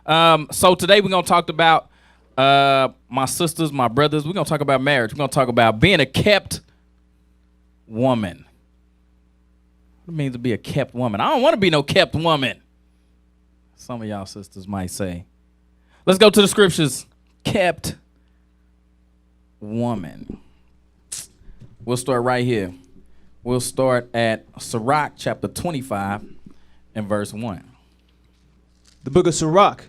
So today we're gonna talk about my sisters, my brothers. We're gonna talk about marriage. We're gonna talk about being a kept woman. What it means to be a kept woman? I don't want to be no kept woman. Some of y'all sisters might say. Let's go to the scriptures. Kept woman. We'll start right here. We'll start at Sirach chapter 25 and verse 1. The book of Sirach,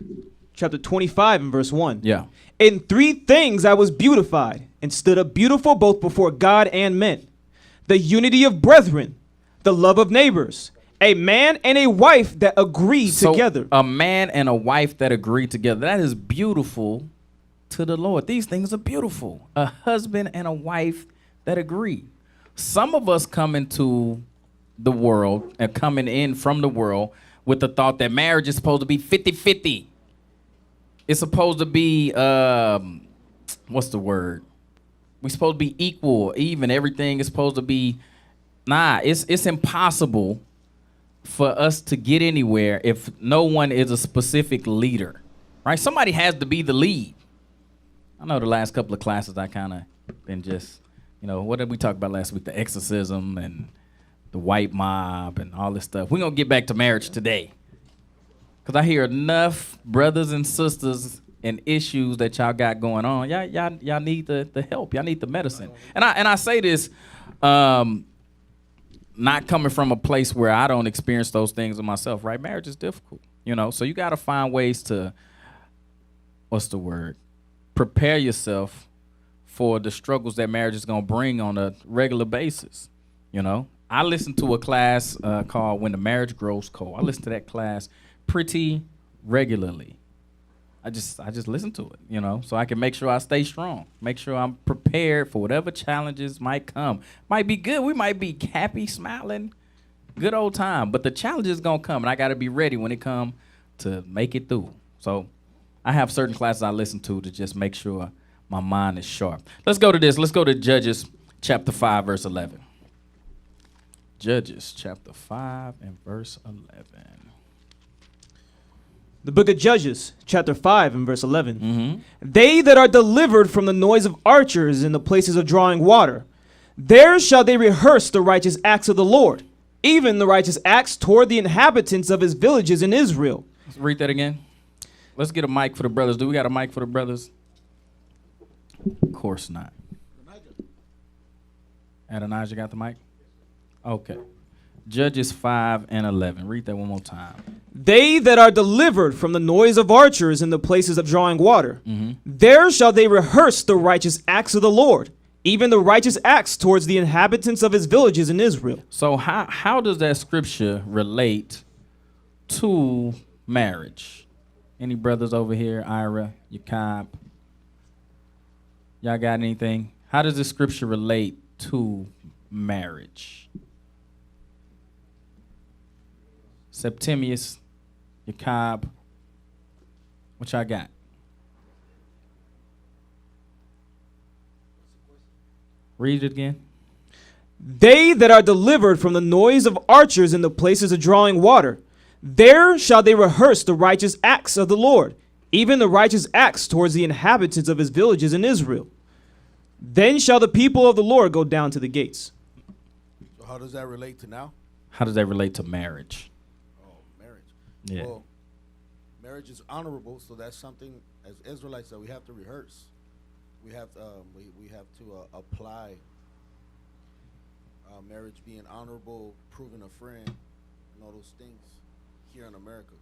chapter 25 and verse 1. Yeah. In 3 things I was beautified, and stood up beautiful both before God and men. The unity of brethren, the love of neighbors, a man and a wife that agree together. A man and a wife that agree together. That is beautiful to the Lord. These things are beautiful. A husband and a wife that agree. Some of us come into the world and coming in from the world with the thought that marriage is supposed to be 50-50. It's supposed to be, what's the word? We're supposed to be equal, even. Everything is supposed to be, it's impossible for us to get anywhere if no one is a specific leader, right? Somebody has to be the lead. I know the last couple of classes I kind of been just, what did we talk about last week? The exorcism and the white mob and all this stuff. We're going to get back to marriage today. Because I hear enough brothers and sisters and issues that y'all got going on. Y'all need the help. Y'all need the medicine. And I say this not coming from a place where I don't experience those things in myself, right? Marriage is difficult, So you got to find ways to, prepare yourself for the struggles that marriage is going to bring on a regular basis, I listened to a class called When the Marriage Grows Cold. I listen to that class pretty regularly. I just listen to it, so I can make sure I stay strong, make sure I'm prepared for whatever challenges might come. Might be good. We might be happy, smiling, good old time, but the challenge is going to come, and I got to be ready when it come to make it through. So I have certain classes I listen to just make sure my mind is sharp. Let's go to this. Let's go to Judges chapter 5, verse 11. Judges chapter 5 and verse 11. The book of Judges, chapter 5 and verse 11. Mm-hmm. They that are delivered from the noise of archers in the places of drawing water, there shall they rehearse the righteous acts of the Lord, even the righteous acts toward the inhabitants of his villages in Israel. Let's read that again. Let's get a mic for the brothers. Do we got a mic for the brothers? Of course not. Adonijah got the mic? Okay. Judges 5 and 11. Read that one more time. They that are delivered from the noise of archers in the places of drawing water, there shall they rehearse the righteous acts of the Lord, even the righteous acts towards the inhabitants of his villages in Israel. So how does that scripture relate to marriage? Any brothers over here? Ira, Yakab? Y'all got anything? How does this scripture relate to marriage? Septimius, Yakab, what y'all got? Read it again. They that are delivered from the noise of archers in the places of drawing water, there shall they rehearse the righteous acts of the Lord, even the righteous acts towards the inhabitants of his villages in Israel. Then shall the people of the Lord go down to the gates. So how does that relate to now? How does that relate to marriage? Oh, marriage. Yeah. Well, marriage is honorable, so that's something as Israelites that we have to rehearse. We have to apply marriage being honorable, proving a friend, and all those things here in America.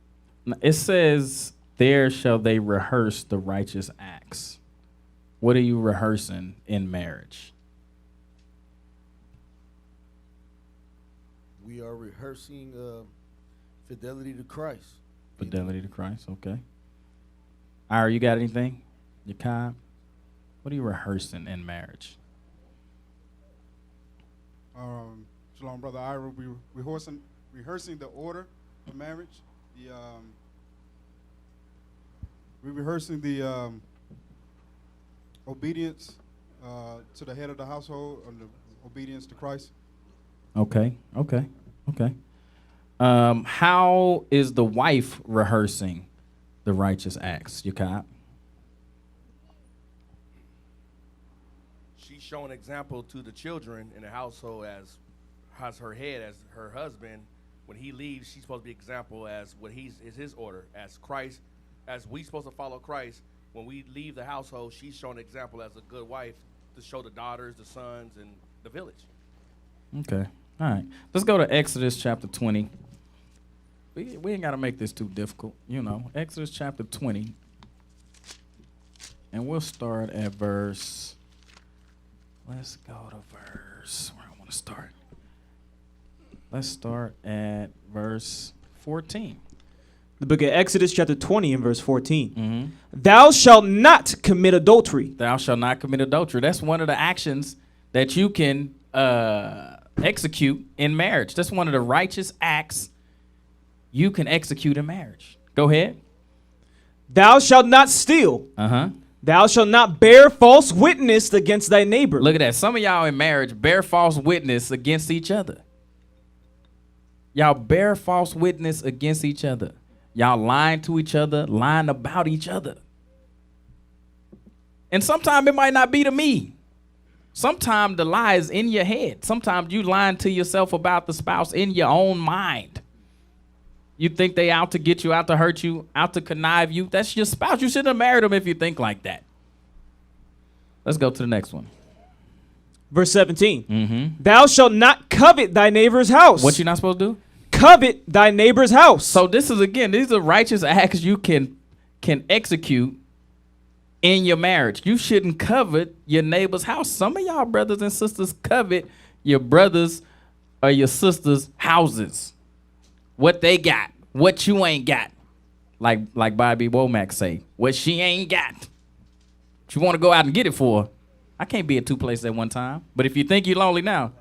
It says, there shall they rehearse the righteous acts. What are you rehearsing in marriage? We are rehearsing fidelity to Christ. Fidelity to Christ, okay. Ira, you got anything? Yakab? What are you rehearsing in marriage? Shalom, Brother Ira. We rehearsing the order of marriage. We're rehearsing the obedience to the head of the household, and the obedience to Christ. Okay. How is the wife rehearsing the righteous acts. Yakab? She's showing example to the children in the household as has her head as her husband. When he leaves, she's supposed to be example as what is his order as Christ, as we supposed to follow Christ. When we leave the household, she's showing example as a good wife to show the daughters, the sons, and the village. Okay. All right. Let's go to Exodus chapter 20. We ain't got to make this too difficult. You know, Exodus chapter 20. And we'll start at verse. Let's go to verse. Where I want to start. Let's start at verse 14. The book of Exodus chapter 20 and verse 14. Mm-hmm. Thou shalt not commit adultery. Thou shalt not commit adultery. That's one of the actions that you can execute in marriage. That's one of the righteous acts you can execute in marriage. Go ahead. Thou shalt not steal. Uh-huh. Thou shalt not bear false witness against thy neighbor. Look at that. Some of y'all in marriage bear false witness against each other. Y'all bear false witness against each other. Y'all lying to each other, lying about each other. And sometimes it might not be to me. Sometimes the lie is in your head. Sometimes you lying to yourself about the spouse in your own mind. You think they out to get you, out to hurt you, out to connive you. That's your spouse. You shouldn't have married them if you think like that. Let's go to the next one. Verse 17. Mm-hmm. Thou shalt not covet thy neighbor's house. What you not supposed to do? Covet thy neighbor's house. So this is, again, these are righteous acts you can execute in your marriage. You shouldn't covet your neighbor's house. Some of y'all brothers and sisters covet your brothers or your sisters' houses. What they got, what you ain't got. Like Bobby Womack say, what she ain't got. What you want to go out and get it for. I can't be at two places at one time. But if you think you're lonely now,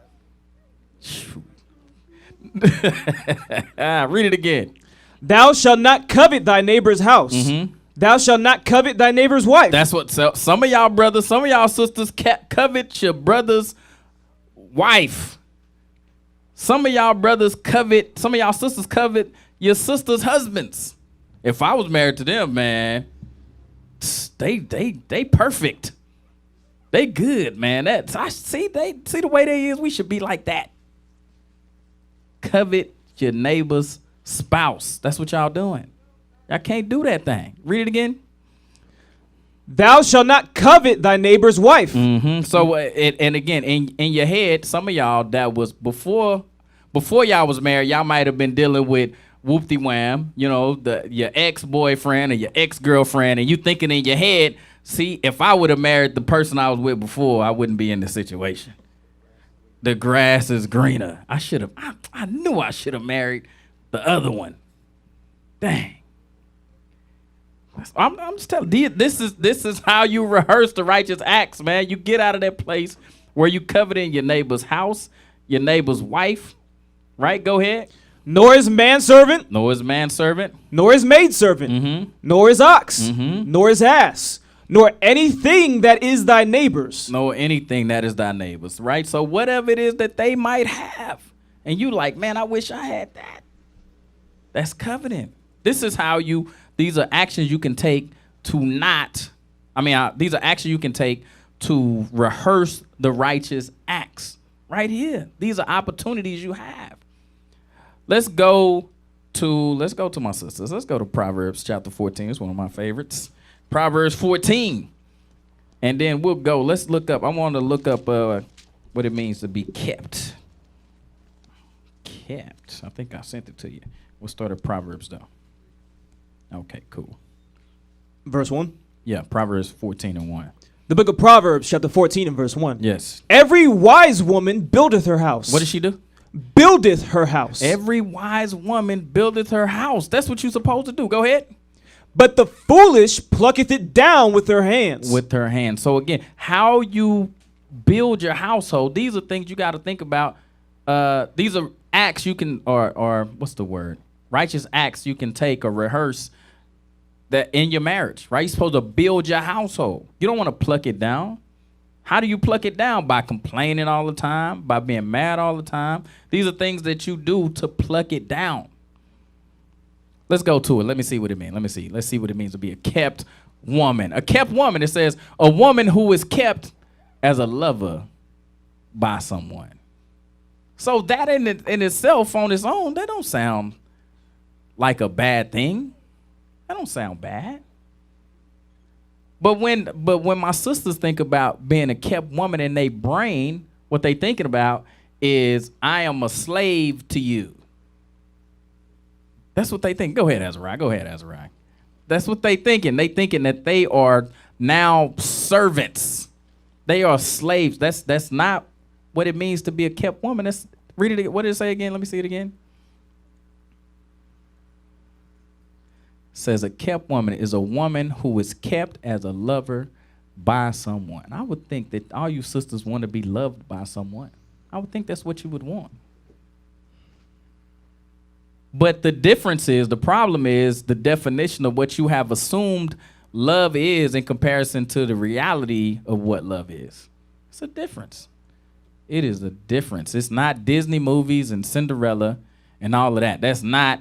read it again. Thou shalt not covet thy neighbor's house. Mm-hmm. Thou shalt not covet thy neighbor's wife. That's what some of y'all brothers, some of y'all sisters covet your brother's wife. Some of y'all brothers covet, some of y'all sisters covet your sister's husbands. If I was married to them, man, they perfect. They good, man. I see the way they is. We should be like that. Covet your neighbor's spouse. That's what y'all doing. Y'all can't do that thing. Read it again. Thou shalt not covet thy neighbor's wife. Mm-hmm. So, and again, in your head, some of y'all that was before y'all was married, y'all might have been dealing with whoop-de-wham, you know, your ex-boyfriend or your ex-girlfriend, and you thinking in your head, see, if I would have married the person I was with before, I wouldn't be in this situation. The grass is greener. I knew I should have married the other one. Dang. I'm just telling you, this is how you rehearse the righteous acts, man. You get out of that place where you coveting your neighbor's house, your neighbor's wife, right? Go ahead. Nor his manservant, Nor his manservant. nor his maidservant, Mm-hmm. nor his ox, Mhm. nor his ass, nor anything that is thy neighbor's. Nor anything that is thy neighbor's, right? So whatever it is that they might have, and you like, man, I wish I had that. That's covenant. These are actions you can take these are actions you can take to rehearse the righteous acts right here. These are opportunities you have. Let's go to my sisters. Let's go to Proverbs chapter 14. It's one of my favorites. Proverbs 14. And then let's look up. I want to look up what it means to be kept. Kept. I think I sent it to you. We'll start at Proverbs though. Okay, cool. Verse 1. Yeah, Proverbs 14 and 1. The book of Proverbs, chapter 14 and verse 1. Yes. Every wise woman buildeth her house. What does she do? Buildeth her house. Every wise woman buildeth her house. That's what you're supposed to do. Go ahead. But the foolish plucketh it down with her hands. With her hands. So again, how you build your household, these are things you got to think about. These are acts you can, or what's the word? Righteous acts you can take or rehearse that in your marriage, right? You're supposed to build your household. You don't want to pluck it down. How do you pluck it down? By complaining all the time, by being mad all the time. These are things that you do to pluck it down. Let's go to it. Let me see what it means. Let's see what it means to be a kept woman. A kept woman, it says, a woman who is kept as a lover by someone. So that in itself, on its own, that don't sound like a bad thing. That don't sound bad. But when my sisters think about being a kept woman in their brain, what they thinking about is, I am a slave to you. That's what they think. Go ahead, Azariah. That's what they thinking. They thinking that they are now servants. They are slaves. That's not what it means to be a kept woman. Read it again. What did it say again? Let me see it again. It says a kept woman is a woman who is kept as a lover by someone. I would think that all you sisters want to be loved by someone. I would think that's what you would want. But the problem is the definition of what you have assumed love is in comparison to the reality of what love is. It's a difference. It is a difference. It's not Disney movies and Cinderella and all of that. That's not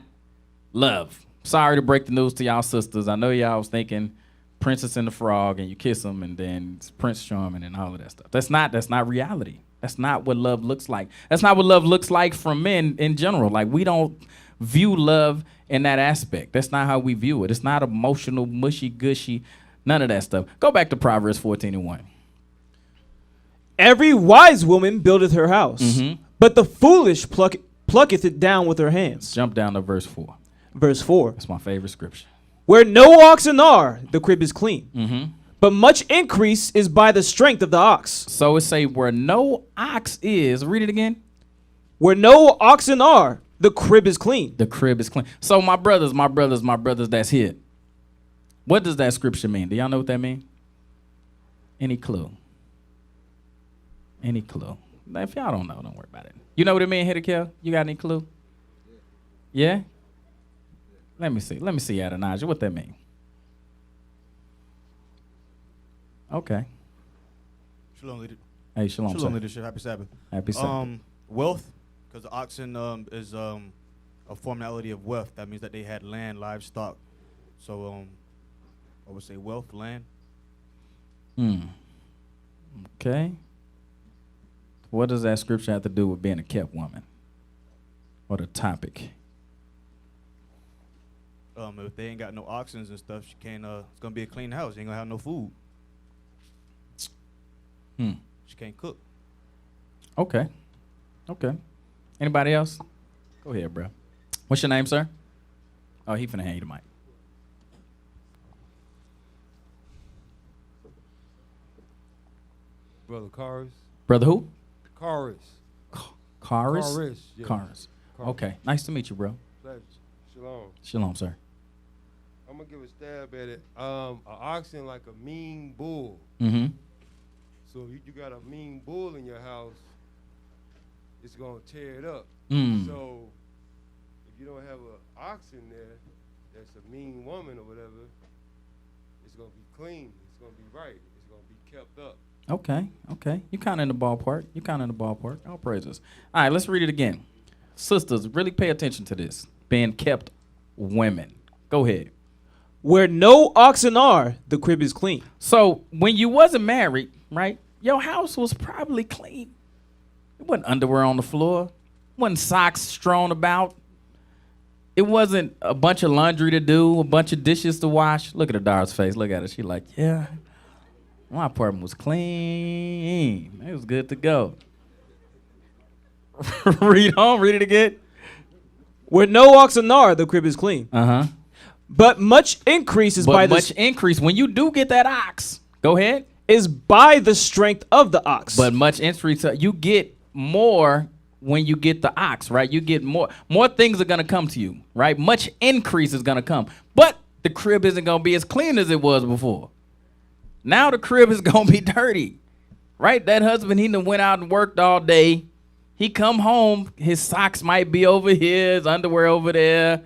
love. Sorry to break the news to y'all sisters. I know y'all was thinking Princess and the Frog and you kiss them and then it's Prince Charming and all of that stuff. That's not reality. That's not what love looks like. That's not what love looks like from men in general. Like, we don't view love in that aspect. That's not how we view it. It's not emotional, mushy, gushy, none of that stuff. Go back to Proverbs 14:1. Every wise woman buildeth her house, Mm-hmm. but the foolish plucketh it down with her hands. Jump down to verse 4. Verse 4. That's my favorite scripture. Where no oxen are, the crib is clean. Mm-hmm. But much increase is by the strength of the ox. So it say where no ox is. Read it again. Where no oxen are, the crib is clean. The crib is clean. So my brothers, that's here. What does that scripture mean? Do y'all know what that means? Any clue? Any clue? Now, if y'all don't know, don't worry about it. You know what it means, Hidekel? You got any clue? Yeah? Let me see, Adonijah. What that mean? Okay. Shalom, leader. Hey, shalom, Shalom, sir. leadership. Happy Sabbath. Happy Sabbath. Wealth, because the oxen is a formality of wealth. That means that they had land, livestock. So I would say wealth, land. Okay. What does that scripture have to do with being a kept woman? Or the topic? If they ain't got no oxen and stuff, she can't. It's gonna be a clean house. You ain't gonna have no food. She can't cook. Okay. Anybody else? Go ahead, bro. What's your name, sir? Oh, he finna hand you the mic. Brother Karis. Brother who? Karis. Karis? Karis, yes. Karis. Karis. Okay. Nice to meet you, bro. Pleasure. Shalom. Shalom, sir. I'm gonna give a stab at it. An oxen like a mean bull. Mm-hmm. So you got a mean bull in your house, it's gonna tear it up. Mm. So if you don't have an ox in there that's a mean woman or whatever, it's gonna be clean. It's gonna be right. It's gonna be kept up. Okay. You kind of in the ballpark. All praises. All right, let's read it again. Sisters, really pay attention to this. Being kept women. Go ahead. Where no oxen are, the crib is clean. So when you wasn't married, right, your house was probably clean. It wasn't underwear on the floor. It wasn't socks strewn about. It wasn't a bunch of laundry to do, a bunch of dishes to wash. Look at Adara's face. Look at her. She like, yeah, my apartment was clean. It was good to go. Read it again. Where no oxen are, the crib is clean. Uh-huh. But much increase is by But much increase. When you do get that ox, go ahead. is by the strength of the ox. But much increase, you get more when you get the ox, right? You get more things are gonna come to you, right? Much increase is gonna come. But the crib isn't gonna be as clean as it was before. Now the crib is gonna be dirty, right? That husband, he done went out and worked all day. He come home, his socks might be over here, his underwear over there.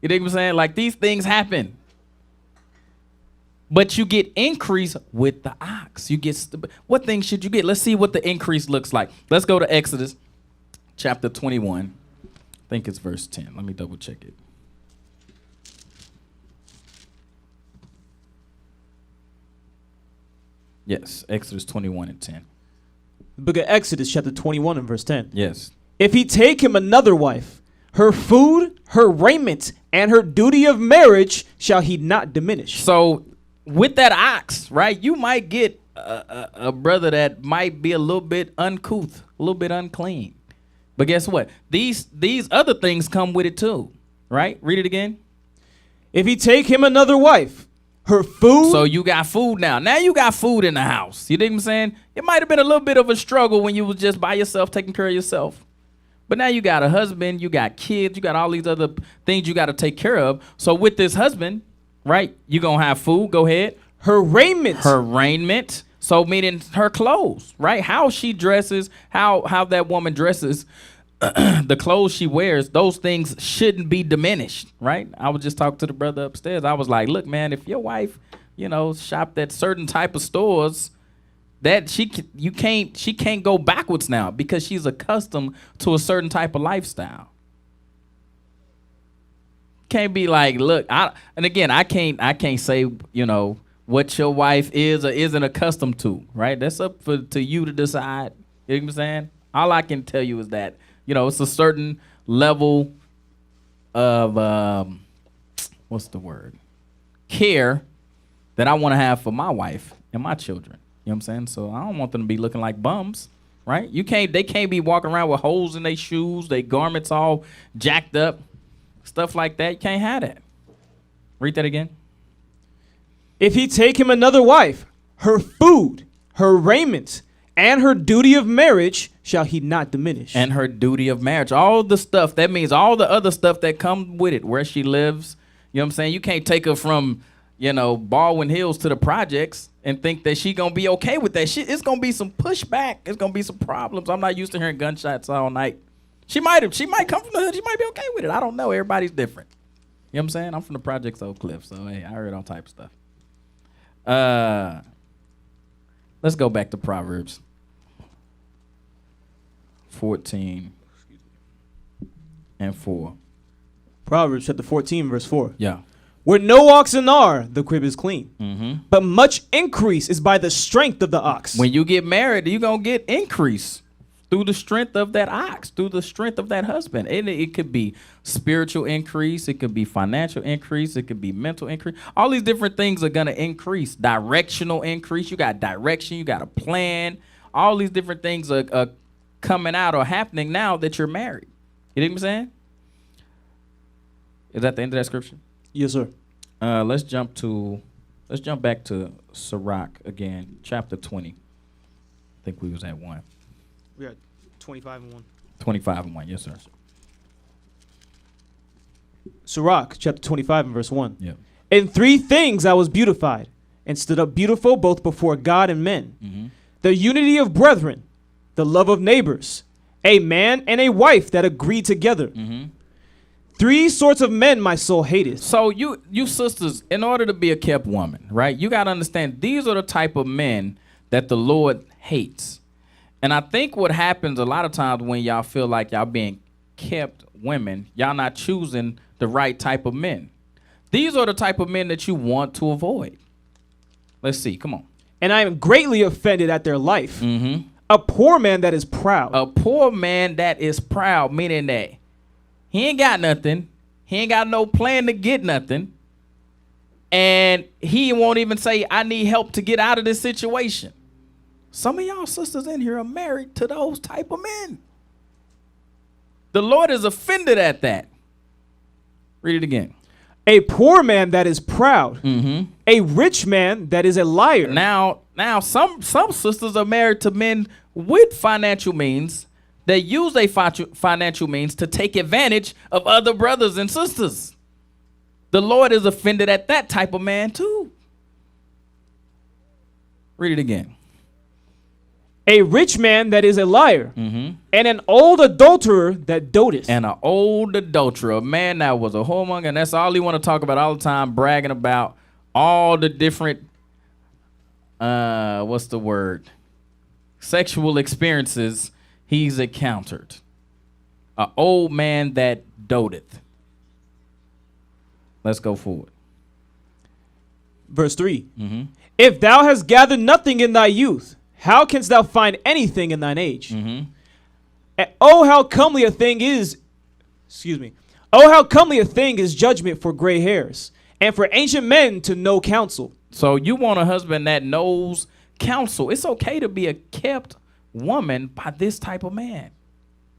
You know what I'm saying? Like, these things happen. But you get increase with the ox. You get what things should you get? Let's see what the increase looks like. Let's go to Exodus chapter 21. I think it's verse 10. Let me double check it. Yes, Exodus 21 and 10. The book of Exodus, chapter 21 and verse 10. Yes. If he take him another wife, her food, her raiment, and her duty of marriage shall he not diminish. So with that ox, right, you might get a brother that might be a little bit uncouth, a little bit unclean. But guess what? These other things come with it too, right? Read it again. If he take him another wife, her food. So you got food now. Now you got food in the house. You know what I'm saying? It might have been a little bit of a struggle when you was just by yourself, taking care of yourself. But now you got a husband, you got kids, you got all these other things you got to take care of. So with this husband, right, you're going to have food. Go ahead. her raiment. Her raiment. So meaning her clothes, right? How she dresses, how that woman dresses, the clothes she wears, those things shouldn't be diminished, right? I was just talking to the brother upstairs. I was like, look, man, if your wife, shopped at certain type of stores, that she can't go backwards now because she's accustomed to a certain type of lifestyle. Can't be like, look, I can't say, what your wife is or isn't accustomed to, right? That's up to you to decide. You know what I'm saying? All I can tell you is that, it's a certain level of, what's the word? Care that I want to have for my wife and my children. You know what I'm saying? So I don't want them to be looking like bums, right? They can't be walking around with holes in their shoes, their garments all jacked up, stuff like that. You can't have that. Read that again. If he take him another wife, her food, her raiment, and her duty of marriage shall he not diminish. And her duty of marriage, all the stuff, that means all the other stuff that comes with it, where she lives. You know what I'm saying? You can't take her from, Baldwin Hills to the projects and think that she gonna be okay with that shit. It's gonna be some pushback. It's gonna be some problems. I'm not used to hearing gunshots all night. She might come from the hood. She might be okay with it. I don't know. Everybody's different. You know what I'm saying? I'm from the projects Oak Cliff, so hey, I heard all type of stuff. Let's go back to Proverbs 14 and 4. Proverbs chapter 14, verse 4. Yeah. Where no oxen are, the crib is clean. Mm-hmm. But much increase is by the strength of the ox. When you get married, you're going to get increase through the strength of that ox, through the strength of that husband. And it could be spiritual increase. It could be financial increase. It could be mental increase. All these different things are going to increase. Directional increase. You got direction. You got a plan. All these different things are coming out or happening now that you're married. You know what I'm saying? Is that the end of that scripture? Yes, sir. Let's jump back to Sirach again, chapter 20. I think we was at 1. We are 25 and 1. 25 and 1, yes, sir. Sirach, chapter 25 and verse 1. Yeah. In 3 things I was beautified, and stood up beautiful both before God and men. Mm-hmm. The unity of brethren, the love of neighbors, a man and a wife that agree together. Mm-hmm. 3 sorts of men my soul hateth. So you sisters, in order to be a kept woman, right, you got to understand these are the type of men that the Lord hates. And I think what happens a lot of times when y'all feel like y'all being kept women, y'all not choosing the right type of men. These are the type of men that you want to avoid. Let's see. Come on. And I am greatly offended at their life. Mm-hmm. A poor man that is proud. A poor man that is proud, meaning that he ain't got nothing. He ain't got no plan to get nothing. And he won't even say, I need help to get out of this situation. Some of y'all sisters in here are married to those type of men. The Lord is offended at that. Read it again. A poor man that is proud. Mm-hmm. A rich man that is a liar. Now, some sisters are married to men with financial means. They use their financial means to take advantage of other brothers and sisters. The Lord is offended at that type of man too. Read it again. A rich man that is a liar. Mm-hmm. And an old adulterer that doteth. And an old adulterer, a man that was a whoremonger, and that's all he want to talk about all the time, bragging about all the different, sexual experiences he's encountered. An old man that doteth. Let's go forward. Verse 3. Mm-hmm. If thou hast gathered nothing in thy youth, how canst thou find anything in thine age? Mm-hmm. And oh, how comely a thing is, excuse me. Oh, how comely a thing is judgment for gray hairs, and for ancient men to know counsel. So you want a husband that knows counsel. It's okay to be a kept woman by this type of man.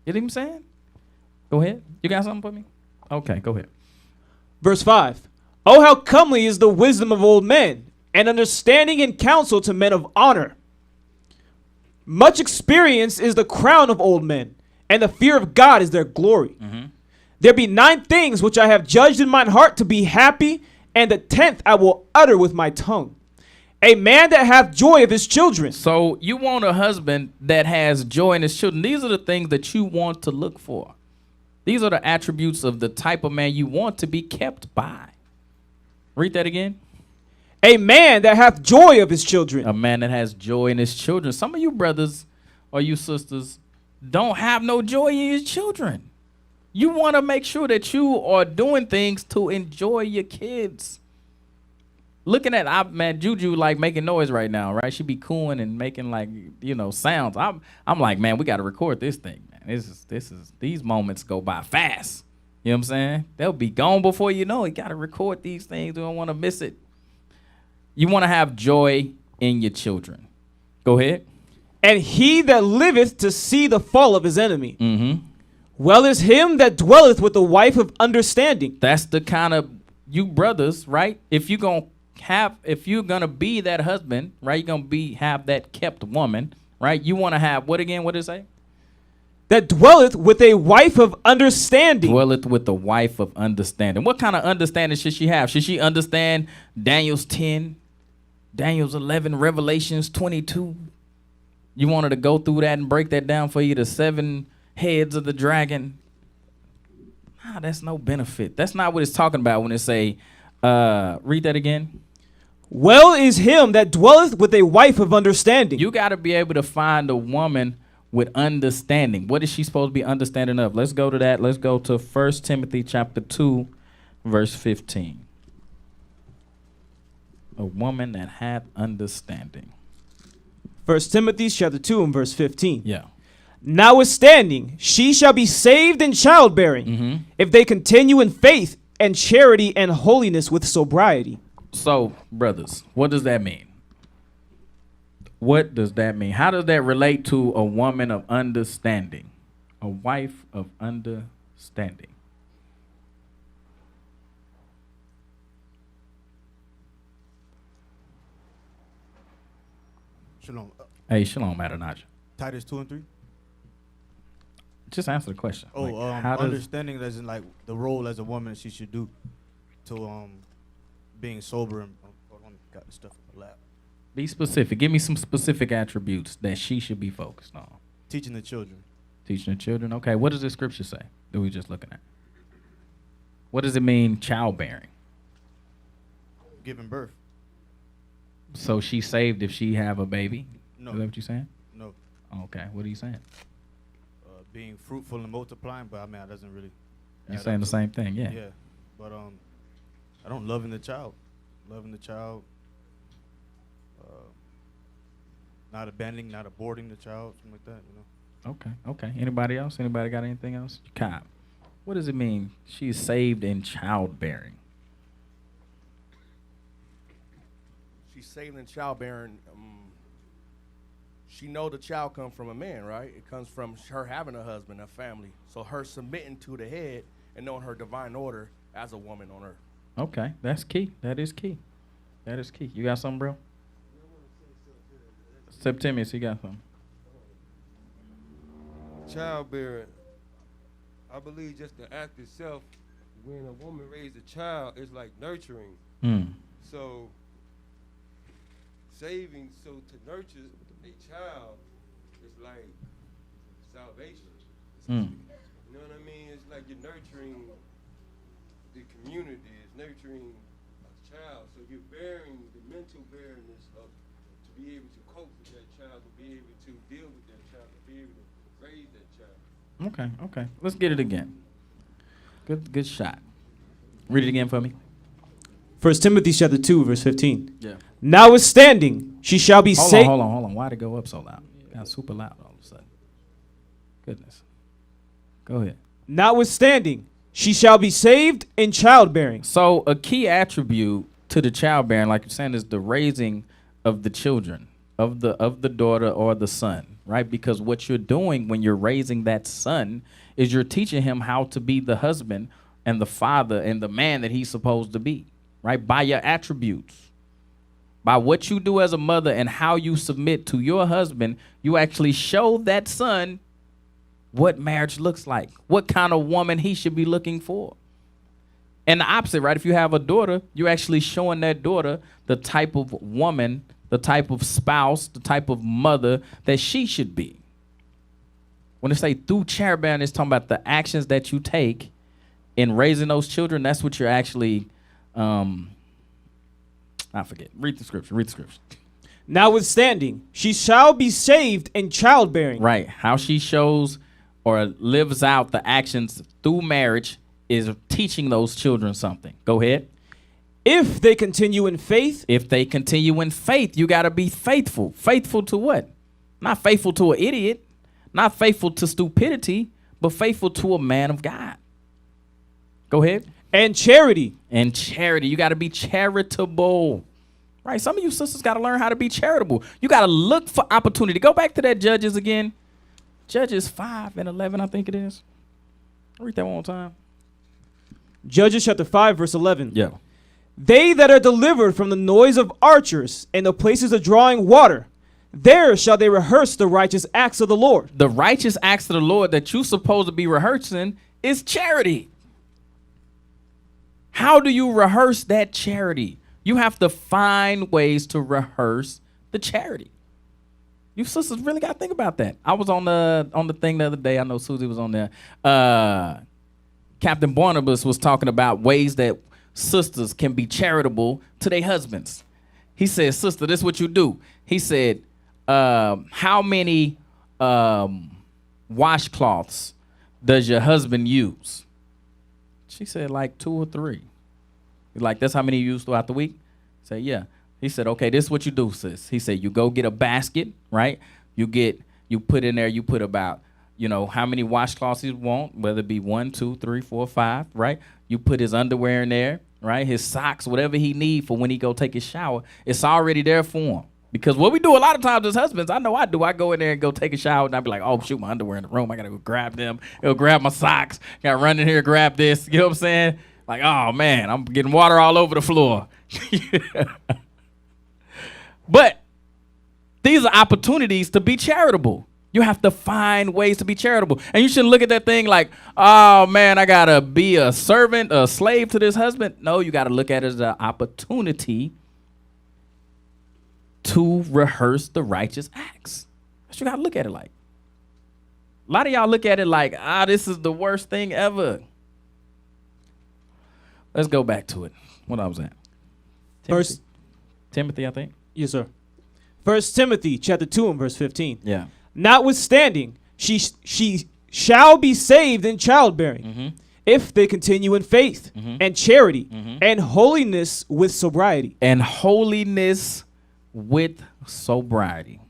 You know what I'm saying? Go ahead. You got something for me? Okay, go ahead. Verse 5. Oh, how comely is the wisdom of old men, and understanding and counsel to men of honor. Much experience is the crown of old men, and the fear of God is their glory. Mm-hmm. There be 9 things which I have judged in mine heart to be happy, and the 10th I will utter with my tongue. A man that hath joy of his children. So you want a husband that has joy in his children. These are the things that you want to look for. These are the attributes of the type of man you want to be kept by. Read that again. A man that hath joy of his children. A man that has joy in his children. Some of you brothers or you sisters don't have no joy in your children. You want to make sure that you are doing things to enjoy your kids. Looking at man, Juju like making noise right now, right? She be cooing and making like, sounds. I'm like, man, we got to record this thing, man. These moments go by fast. You know what I'm saying? They'll be gone before you know it. Got to record these things. We don't want to miss it. You want to have joy in your children. Go ahead. And he that liveth to see the fall of his enemy. Mm-hmm. Well is him that dwelleth with the wife of understanding. That's the kind of you brothers, right? If you're gonna be that husband, right? You're gonna have that kept woman, right? You want to have what again? What did it say? That dwelleth with a wife of understanding. Dwelleth with the wife of understanding. What kind of understanding should she have? Should she understand Daniel's 10, Daniel's 11, Revelations 22? You want her to go through that and break that down for you, the 7 heads of the dragon? Nah, that's no benefit. That's not what it's talking about when it say, read that again. Well is him that dwelleth with a wife of understanding. You got to be able to find a woman with understanding. What is she supposed to be understanding of? Let's go to that. Let's go to 1 Timothy chapter 2, verse 15. A woman that hath understanding. 1 Timothy chapter 2 and verse 15. Yeah. Notwithstanding, she shall be saved in childbearing, Mm-hmm. if they continue in faith and charity and holiness with sobriety. So, brothers, what does that mean? What does that mean? How does that relate to a woman of understanding? A wife of understanding. Shalom. Hey, shalom, Adonijah. Titus 2 and 3. Just answer the question. Oh, Like, how does understanding as in like the role as a woman she should do to being sober and hold on, got the stuff in my lap. be specific? Give me some specific attributes that she should be focused on. Teaching the children. Teaching the children. Okay, what does the scripture say that we just looking at? What does it mean, childbearing? Giving birth. So she's saved if she have a baby? No. Is that what you're saying? No. Okay, what are you saying? Being fruitful and multiplying, but I mean that doesn't really. You're add saying up the to- same thing, yeah. Yeah, but I don't loving the child, not abandoning, not aborting the child, something like that, you know. Okay. Anybody else? Anybody got anything else? Kai, what does it mean? She's saved in childbearing. She's saved in childbearing. She know the child come from a man, right? It comes from her having a husband, a family. So her submitting to the head and knowing her divine order as a woman on earth. Okay, that's key. That is key. That is key. You got something, bro? Septimius, you got something? Childbearing, I believe just the act itself, when a woman raises a child, is like nurturing. So saving, so to nurture a child is like salvation. Mm. You know what I mean? It's like you're nurturing the community, it's nurturing a child. So you're bearing the mental bareness of to be able to cope with that child, to be able to deal with that child, to be able to raise that child. Okay. Let's get it again. Good shot. Read it again for me. 1 Timothy chapter 2, verse 15. Yeah. Notwithstanding, she shall be saved. Hold on. Why'd it go up so loud? It got super loud all of a sudden. Goodness. Go ahead. Notwithstanding, she shall be saved in childbearing. So a key attribute to the childbearing, like you're saying, is the raising of the children, of the daughter or the son, right? Because what you're doing when you're raising that son is you're teaching him how to be the husband and the father and the man that he's supposed to be, right? By your attributes, by what you do as a mother and how you submit to your husband, you actually show that son what marriage looks like, what kind of woman he should be looking for. And the opposite, right? If you have a daughter, you're actually showing that daughter the type of woman, the type of spouse, the type of mother that she should be. When they say through childbearing, it's talking about the actions that you take in raising those children. That's what you're actually, I forget. Read the scripture. Notwithstanding, she shall be saved in childbearing. Right. How she shows or lives out the actions through marriage is teaching those children something. Go ahead. If they continue in faith. If they continue in faith, you got to be faithful. Faithful to what? Not faithful to an idiot, not faithful to stupidity, but faithful to a man of God. Go ahead. And charity. And charity. You got to be charitable. Right? Some of you sisters got to learn how to be charitable. You got to look for opportunity. Go back to that Judges again. Judges 5:11, I think it is. Read that one more time. Judges chapter 5, verse 11. Yeah. They that are delivered from the noise of archers and the places of drawing water, there shall they rehearse the righteous acts of the Lord. The righteous acts of the Lord that you're supposed to be rehearsing is charity. How do you rehearse that charity? You have to find ways to rehearse the charity. You sisters really got to think about that. I was on the thing the other day. I know Susie was on there. Captain Barnabas was talking about ways that sisters can be charitable to their husbands. He said, sister, this is what you do. He said, how many washcloths does your husband use? She said, like 2 or 3. He's like, that's how many you use throughout the week? I said, yeah. He said, okay, this is what you do, sis. He said, you go get a basket, right? You put in there, you put about, how many washcloths you want, whether it be 1, 2, 3, 4, 5, right? You put his underwear in there, right? His socks, whatever he need for when he go take his shower, it's already there for him. Because what we do a lot of times as husbands, I know I do. I go in there and go take a shower, and I be like, oh, shoot, my underwear in the room. I got to go grab them. Go grab my socks. Got to run in here, grab this. You know what I'm saying? Like, oh, man, I'm getting water all over the floor. But these are opportunities to be charitable. You have to find ways to be charitable. And you shouldn't look at that thing like, oh, man, I got to be a servant, a slave to this husband. No, you got to look at it as an opportunity to rehearse the righteous acts. That's what you got to look at it like. A lot of y'all look at it like, this is the worst thing ever. Let's go back to it. What I was at. Timothy, I think. Yes, sir. 1 Timothy chapter 2 and verse 15. Yeah. Notwithstanding, she shall be saved in childbearing, if they continue in faith and charity and holiness with sobriety. And holiness with sobriety.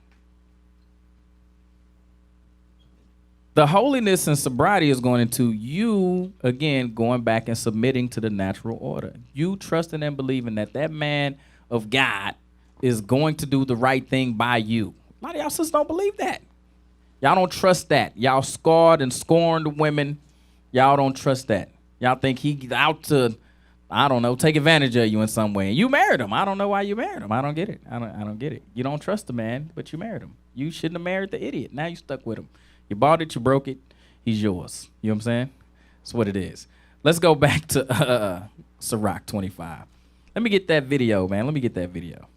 The holiness and sobriety is going into you, again, going back and submitting to the natural order. You trusting and believing that that man of God is going to do the right thing by you. A lot of y'all sisters don't believe that. Y'all don't trust that. Y'all scarred and scorned women. Y'all don't trust that. Y'all think he out to, I don't know, take advantage of you in some way. And you married him. I don't know why you married him. I don't get it. I don't get it. You don't trust the man, but you married him. You shouldn't have married the idiot. Now you stuck with him. You bought it, you broke it. He's yours. You know what I'm saying? That's what it is. Let's go back to Sirach 25. Let me get that video, man. Let me get that video.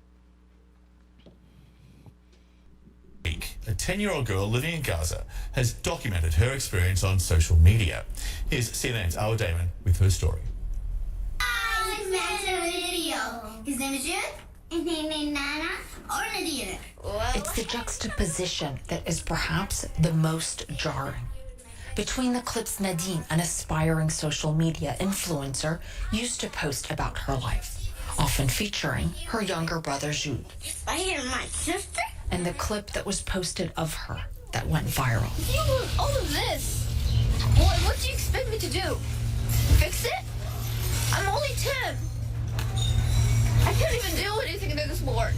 A 10-year-old girl living in Gaza has documented her experience on social media. Here's CNN's Al Damon with her story. I met a video. His name is Jude. His name is Nana or Nadia. It's the juxtaposition that is perhaps the most jarring. Between the clips Nadine, an aspiring social media influencer, used to post about her life, often featuring her younger brother Jude. If I hit my sister? And the clip that was posted of her that went viral. You want all of this? What do you expect me to do? Fix it? I'm only 10. I can't even do anything anymore.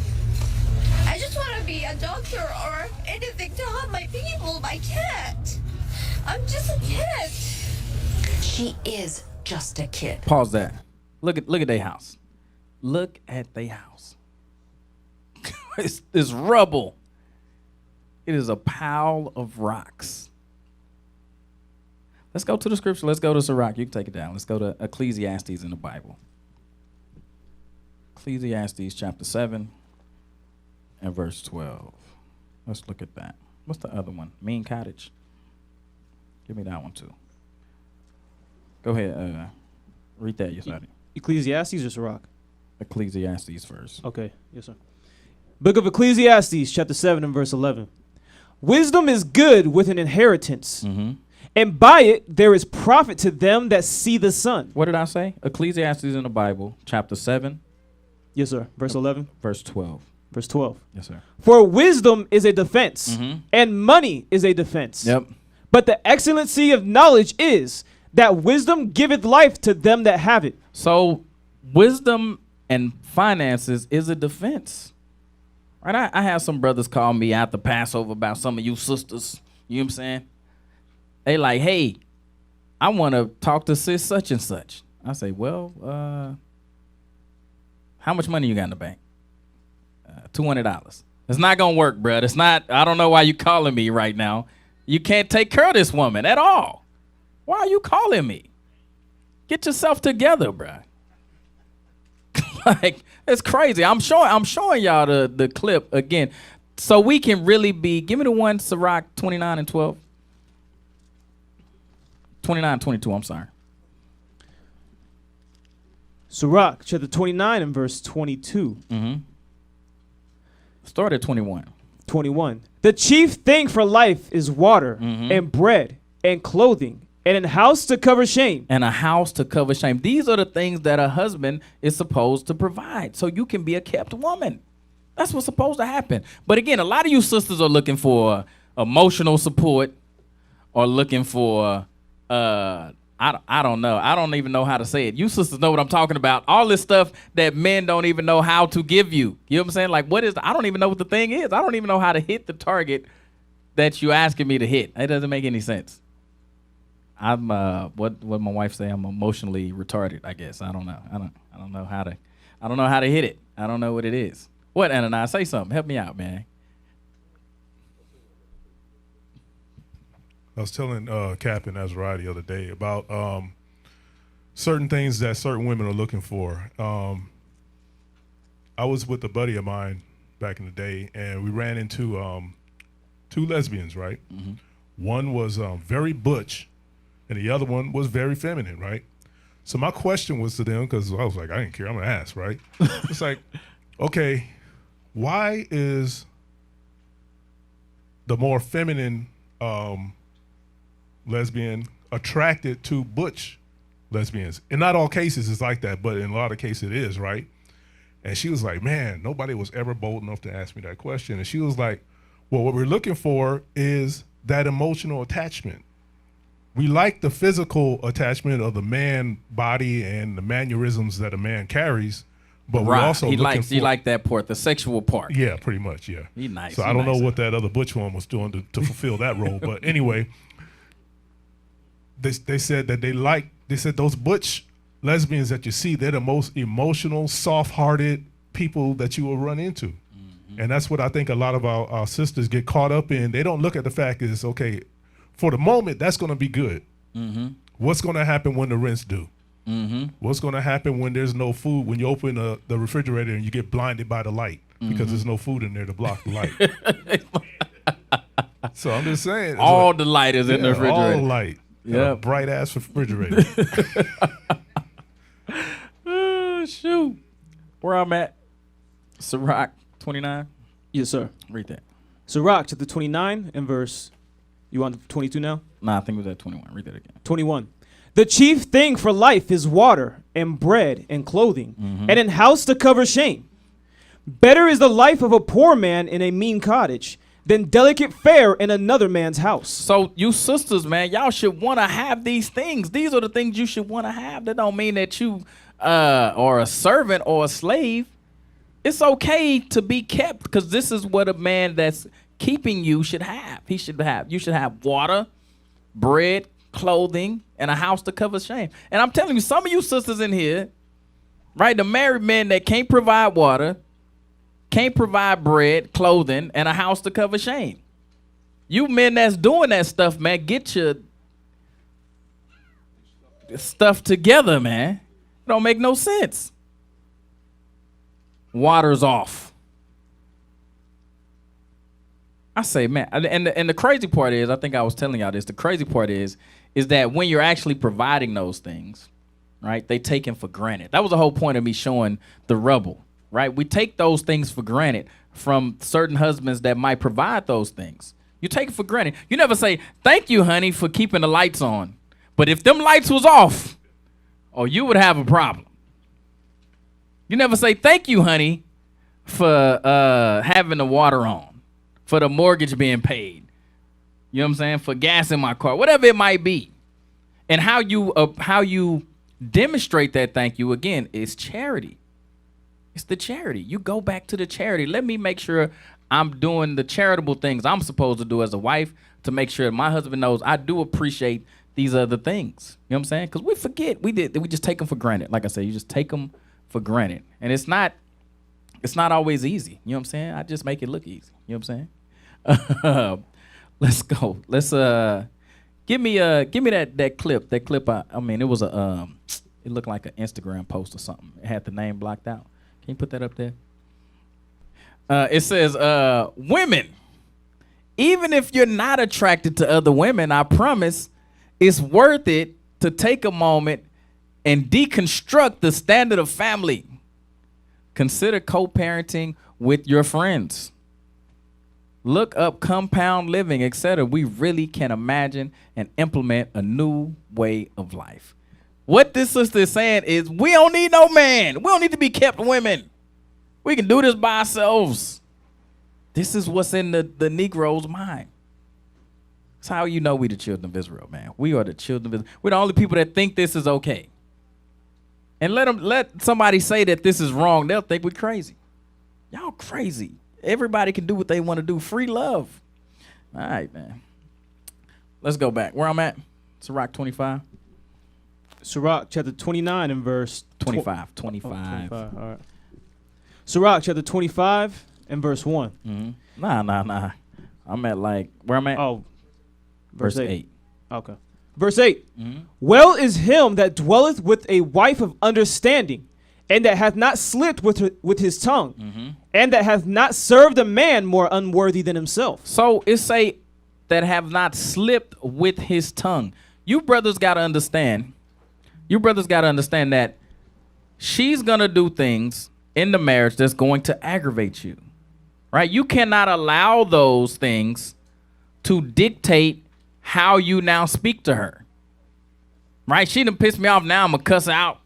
I just want to be a doctor or anything to help my people. I can't. I'm just a kid. She is just a kid. Pause that. Look at their house. Look at their house. It's rubble. It is a pile of rocks. Let's go to the scripture. Let's go to Sirach. You can take it down. Let's go to Ecclesiastes in the Bible. Ecclesiastes chapter 7 and verse 12. Let's look at that. What's the other one? Mean Cottage. Give me that one too. Go ahead. Read that, Yasadi. Ecclesiastes or Sirach? Ecclesiastes first. Okay, yes, sir. Book of Ecclesiastes, chapter 7 and verse 11. Wisdom is good with an inheritance, and by it there is profit to them that see the sun. What did I say? Ecclesiastes in the Bible, chapter 7. Yes, sir. Verse 11. Verse 12. Verse 12. Yes, sir. For wisdom is a defense, and money is a defense. Yep. But the excellency of knowledge is that wisdom giveth life to them that have it. So wisdom and finances is a defense. Right? I have some brothers call me after Passover about some of you sisters. You know what I'm saying? They like, hey, I want to talk to sis such and such. I say, well, how much money you got in the bank? $200. It's not going to work, bruh. It's not, I don't know why you calling me right now. You can't take care of this woman at all. Why are you calling me? Get yourself together, bruh. Like, it's crazy. I'm showing y'all the clip again so we can really be, give me the one, Sirach 29 and 12. 29 and 22, I'm sorry. Sirach, chapter 29 and verse 22. Start at 21. 21. The chief thing for life is water and bread and clothing and a house to cover shame. And a house to cover shame. These are the things that a husband is supposed to provide so you can be a kept woman. That's what's supposed to happen. But again, a lot of you sisters are looking for emotional support or looking for, I don't know. I don't even know how to say it. You sisters know what I'm talking about. All this stuff that men don't even know how to give you. You know what I'm saying? Like, I don't even know what the thing is. I don't even know how to hit the target that you asking me to hit. It doesn't make any sense. I'm what my wife say, I'm emotionally retarded, I guess. I don't know. I don't know how to hit it. I don't know what it is. What, Ananias? Say something. Help me out, man. I was telling Cap and Azariah the other day about certain things that certain women are looking for. I was with a buddy of mine back in the day, and we ran into two lesbians, right? One was very butch, and the other one was very feminine, right? So my question was to them, because I was like, I didn't care, I'm gonna ask, right? It's like, okay, why is the more feminine lesbian attracted to butch lesbians? In not all cases it's like that, but in a lot of cases it is, right? And she was like, man, nobody was ever bold enough to ask me that question. And she was like, well, what we're looking for is that emotional attachment. We like the physical attachment of the man body and the mannerisms that a man carries, but we're also he looking for, like that part, the sexual part. Yeah, pretty much, yeah. He nice. So I don't know what that other butch one was doing to fulfill that role, but anyway, they said that they said those butch lesbians that you see, they're the most emotional, soft-hearted people that you will run into. And that's what I think a lot of our sisters get caught up in. They don't look at the fact is, okay, for the moment, that's going to be good. What's going to happen when the rent's due? What's going to happen when there's no food, when you open the refrigerator and you get blinded by the light because there's no food in there to block the light? So I'm just saying. All the light is in the refrigerator. All the light. Yeah. Bright ass refrigerator. Oh, shoot. Where I'm at? Sirach 29. Yes, sir. Read that. Sirach, chapter 29 and verse, you on 22 now? Nah, I think it was at 21. Read that again. 21. The chief thing for life is water and bread and clothing, and an house to cover shame. Better is the life of a poor man in a mean cottage than delicate fare in another man's house. So you sisters, man, y'all should want to have these things. These are the things you should want to have. That don't mean that you are a servant or a slave. It's okay to be kept, because this is what a man that's keeping you should have. You should have water, bread, clothing, and a house to cover shame. And I'm telling you, some of you sisters in here, right, the married men that can't provide water, can't provide bread, clothing, and a house to cover shame. You men that's doing that stuff, man, get your stuff together, man. It don't make no sense. Water's off. I say, man, and the crazy part is, I think I was telling y'all this, the crazy part is that when you're actually providing those things, right, they taken for granted. That was the whole point of me showing the rubble, right? We take those things for granted from certain husbands that might provide those things. You take it for granted. You never say, thank you, honey, for keeping the lights on. But if them lights was off, oh, you would have a problem. You never say, thank you, honey, for having the water on, for the mortgage being paid. You know what I'm saying? For gas in my car, whatever it might be. And how you demonstrate that thank you, again, is charity. It's the charity. You go back to the charity. Let me make sure I'm doing the charitable things I'm supposed to do as a wife to make sure my husband knows I do appreciate these other things. You know what I'm saying? Because we forget. We just take them for granted. Like I said, you just take them for granted. And it's not always easy. You know what I'm saying? I just make it look easy. You know what I'm saying? Let's go. Let's give me that clip. That clip. I mean, it was it looked like an Instagram post or something. It had the name blocked out. Can you put that up there? It says, women, even if you're not attracted to other women, I promise it's worth it to take a moment and deconstruct the standard of family. Consider co-parenting with your friends. Look up compound living, etc. We really can imagine and implement a new way of life. What this sister is saying is, we don't need no man. We don't need to be kept women. We can do this by ourselves. This is what's in the Negro's mind. That's how you know we the children of Israel, man. We are the children of Israel. We're the only people that think this is okay. And let somebody say that this is wrong, they'll think we're crazy. Y'all crazy. Everybody can do what they want to do. Free love. All right, man. Let's go back. Where I'm at? Sirach 25. Sirach chapter 29 and verse 25. 25. All right. Sirach chapter 25 and verse 1. Mm-hmm. Nah. I'm at where I'm at? Oh, verse 8. Okay. Verse 8. Mm-hmm. Well is him that dwelleth with a wife of understanding, and that hath not slipped with his tongue, and that hath not served a man more unworthy than himself. So it say that have not slipped with his tongue. You brothers got to understand. That she's going to do things in the marriage that's going to aggravate you, right? You cannot allow those things to dictate how you now speak to her, right? She done pissed me off. Now I'm going to cuss her out.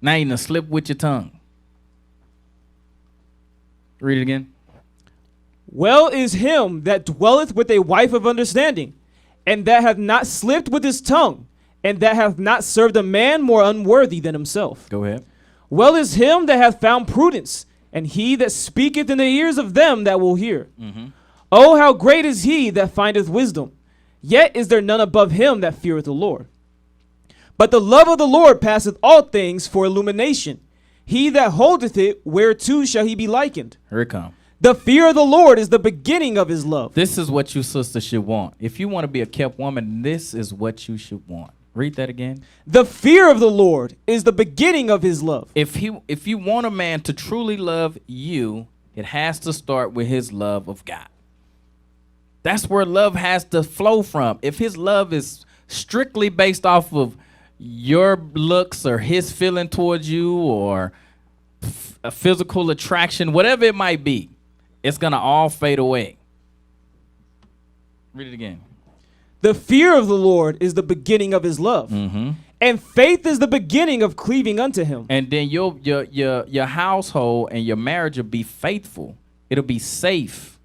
Now you done slip with your tongue. Read it again. Well is him that dwelleth with a wife of understanding, and that hath not slipped with his tongue, and that hath not served a man more unworthy than himself. Go ahead. Well is him that hath found prudence, and he that speaketh in the ears of them that will hear. Oh, how great is he that findeth wisdom! Yet is there none above him that feareth the Lord. But the love of the Lord passeth all things for illumination. He that holdeth it, whereto shall he be likened? Here it comes. The fear of the Lord is the beginning of his love. This is what you sisters should want. If you want to be a kept woman, this is what you should want. Read that again. The fear of the Lord is the beginning of his love. If you want a man to truly love you, it has to start with his love of God. That's where love has to flow from. If his love is strictly based off of your looks or his feeling towards you or a physical attraction, whatever it might be, it's going to all fade away. Read it again. The fear of the Lord is the beginning of his love. And faith is the beginning of cleaving unto him. And then your household and your marriage will be faithful. It'll be safe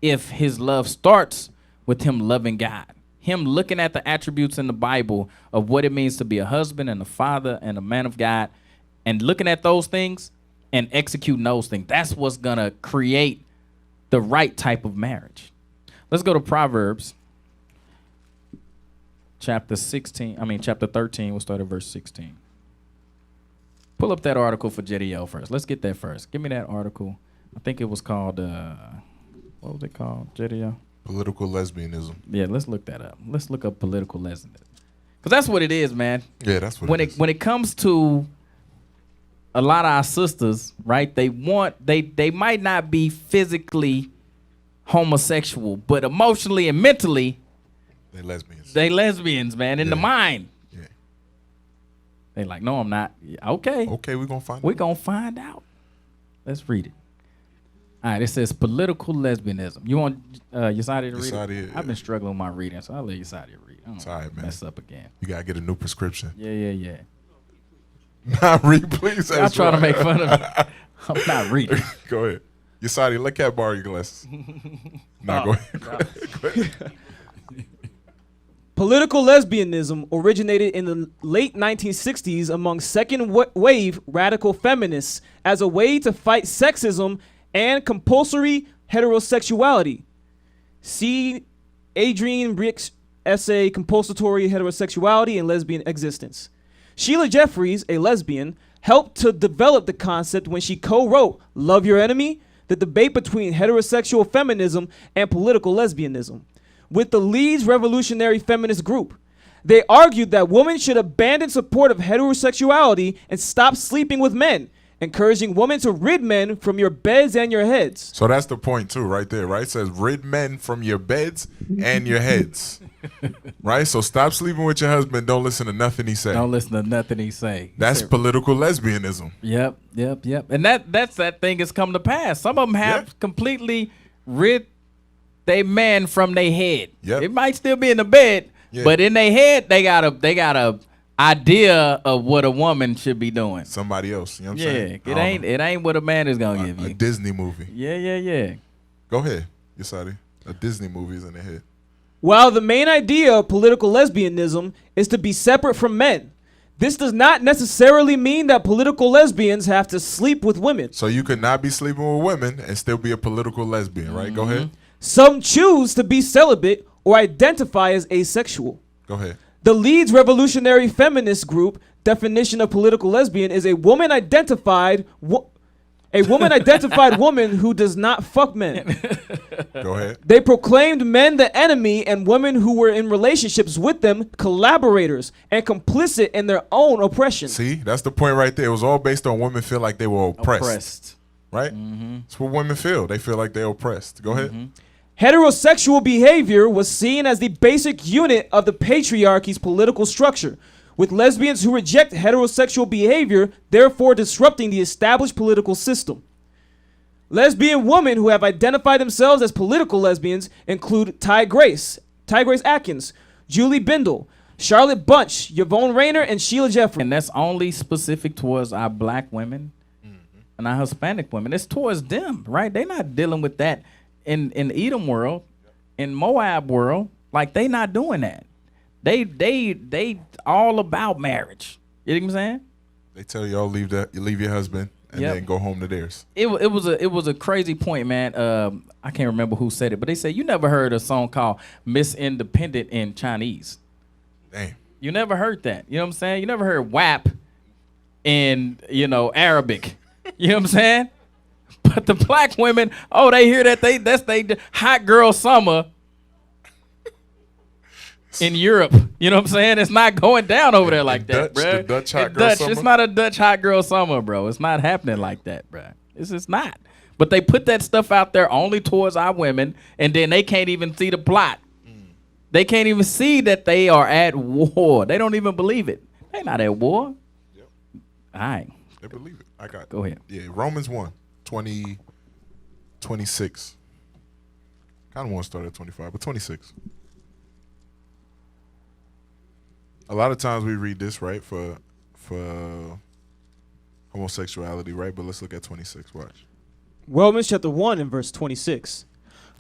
if his love starts with him loving God. Him looking at the attributes in the Bible of what it means to be a husband and a father and a man of God, and looking at those things and executing those things. That's what's going to create the right type of marriage. Let's go to Proverbs chapter 13. We'll start at verse 16. Pull up that article for JDL first. Let's get that first. Give me that article. I think it was called, what was it called, JDL? Political lesbianism. Yeah, let's look that up. Let's look up political lesbianism. Because that's what it is, man. Yeah, that's what when it is. When it comes to a lot of our sisters, right, they might not be physically homosexual, but emotionally and mentally, they lesbians. They lesbians, man, in the mind. Yeah. They like, no, I'm not. Okay. Okay, we're going to find out. We're going to find out. Let's read it. All right, it says political lesbianism. You want Yesadi to read it? I've been struggling with my reading, so I'll let Yesadi read. I don't It's all right, man. mess up again. You got to get a new prescription. Yeah. Not read, please. I try to make fun of it. I'm not reading. Go ahead. Yesadi, let Cat borrow your glasses. Nah, go ahead. Go ahead. Political lesbianism originated in the late 1960s among second-wave radical feminists as a way to fight sexism and compulsory heterosexuality. See Adrienne Brick's essay, Compulsory Heterosexuality and Lesbian Existence. Sheila Jeffries, a lesbian, helped to develop the concept when she co-wrote Love Your Enemy, the debate between heterosexual feminism and political lesbianism, with the Leeds Revolutionary Feminist Group. They argued that women should abandon support of heterosexuality and stop sleeping with men, encouraging women to rid men from your beds and your heads. So that's the point too, right there, right? It says rid men from your beds and your heads. Right? So stop sleeping with your husband. Don't listen to nothing he say. Don't listen to nothing he say. That's political lesbianism. Yep. And that's that thing has come to pass. Some of them have completely rid they man from their head. Yep. It might still be in the bed, but in their head they got a idea of what a woman should be doing. Somebody else. You know what I'm saying? It ain't what a man is gonna give you. A Disney movie. Yeah. Go ahead, Yesadi. A Disney movie is in the head. While the main idea of political lesbianism is to be separate from men, this does not necessarily mean that political lesbians have to sleep with women. So you could not be sleeping with women and still be a political lesbian, right? Go ahead. Some choose to be celibate or identify as asexual. Go ahead. The Leeds Revolutionary Feminist Group definition of political lesbian is a woman-identified woman who does not fuck men. Go ahead. They proclaimed men the enemy and women who were in relationships with them collaborators and complicit in their own oppression. See, that's the point right there. It was all based on women feel like they were oppressed. Right? That's what women feel. They feel like they're oppressed. Go ahead. Heterosexual behavior was seen as the basic unit of the patriarchy's political structure, with lesbians who reject heterosexual behavior therefore disrupting the established political system. Lesbian women who have identified themselves as political lesbians include Ty Grace Atkins, Julie Bindel, Charlotte Bunch, Yvonne Rainer, and Sheila Jeffries. And that's only specific towards our black women and our Hispanic women. It's towards them, right? They're not dealing with that in Edom world, in Moab world. Like, they not doing that. They all about marriage. You know what I'm saying? They tell y'all leave your husband and then go home to theirs. It was a crazy point, man. I can't remember who said it, but they said you never heard a song called Miss Independent in Chinese. Damn. You never heard that. You know what I'm saying? You never heard WAP in, Arabic. You know what I'm saying? But the black women, they hear that that's they hot girl summer in Europe. You know what I'm saying? It's not going down over there like that, bro. The Dutch hot girl summer? It's not a Dutch hot girl summer, bro. It's not happening like that, bro. It's just not. But they put that stuff out there only towards our women, and then they can't even see the plot. They can't even see that they are at war. They don't even believe it. They're not at war. Yep. All right. They believe it. I got it. Go ahead. Yeah, Romans 1, 20, 26. Kind of want to start at 25, but 26. A lot of times we read this, right, for homosexuality, right? But let's look at 26. Watch. Romans chapter 1 and verse 26.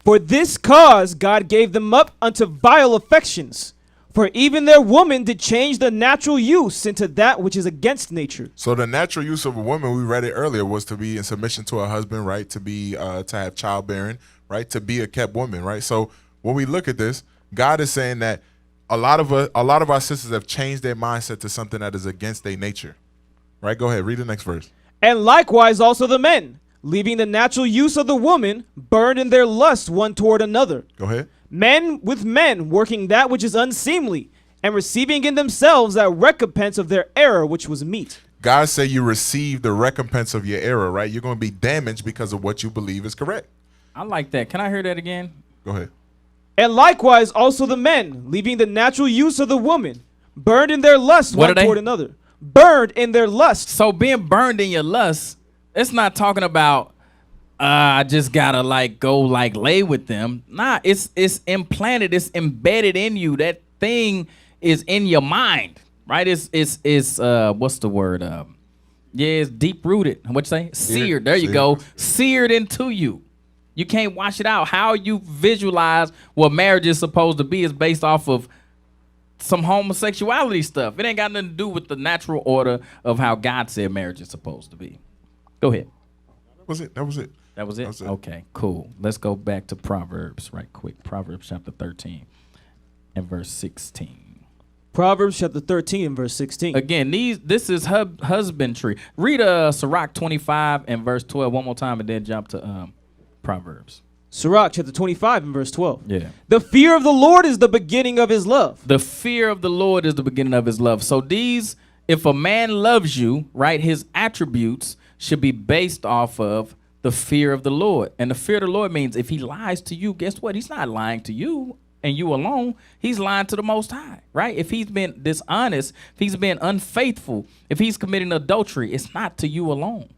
For this cause God gave them up unto vile affections. For even their woman did change the natural use into that which is against nature. So the natural use of a woman, we read it earlier, was to be in submission to her husband, right? To be to have childbearing, right? To be a kept woman, right? So when we look at this, God is saying that a lot of our sisters have changed their mindset to something that is against their nature, right? Go ahead, read the next verse. And likewise also the men, leaving the natural use of the woman, burned in their lust one toward another. Go ahead. Men with men, working that which is unseemly, and receiving in themselves that recompense of their error which was meet. God said you receive the recompense of your error, right? You're going to be damaged because of what you believe is correct. I like that. Can I hear that again? Go ahead. And likewise also the men, leaving the natural use of the woman, burned in their lust What one are they? toward another. Burned in their lust. So being burned in your lust, it's not talking about I just gotta go lay with them. Nah, it's implanted, it's embedded in you. That thing is in your mind, right? It's what's the word? It's deep rooted. What you say? Seared. There you go. Seared into you. You can't wash it out. How you visualize what marriage is supposed to be is based off of some homosexuality stuff. It ain't got nothing to do with the natural order of how God said marriage is supposed to be. Go ahead. That was it. That was it? That was it. Okay, cool. Let's go back to Proverbs right quick. Proverbs chapter 13 and verse 16. Proverbs chapter 13 and verse 16. Again, this is husbandry. Read Sirach 25 and verse 12 one more time and then jump to Proverbs. Sirach chapter 25 and verse 12. Yeah. The fear of the Lord is the beginning of his love. The fear of the Lord is the beginning of his love. So if a man loves you, right, his attributes should be based off of the fear of the Lord. And the fear of the Lord means if he lies to you, guess what? He's not lying to you and you alone. He's lying to the Most High, right? If he's been dishonest, if he's been unfaithful, if he's committing adultery, it's not to you alone.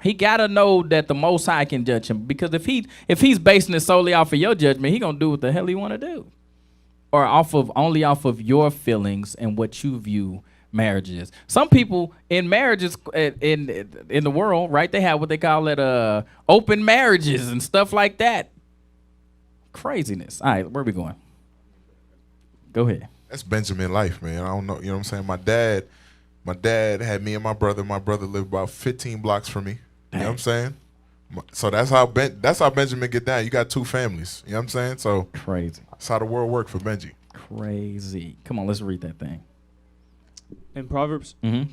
He got to know that the Most High can judge him, because if he's basing it solely off of your judgment, he going to do what the hell he want to do. Or only off of your feelings and what you view marriage is. Some people in marriages in the world, right, they have what they call it open marriages and stuff like that. Craziness. All right, where are we going? Go ahead. That's Benjamin life, man. I don't know. You know what I'm saying? My dad had me and my brother. My brother lived about 15 blocks from me. You know what I'm saying? So that's how Benjamin get down. You got two families. You know what I'm saying? So crazy. That's how the world worked for Benji. Crazy. Come on, let's read that thing. In Proverbs? Mm-hmm.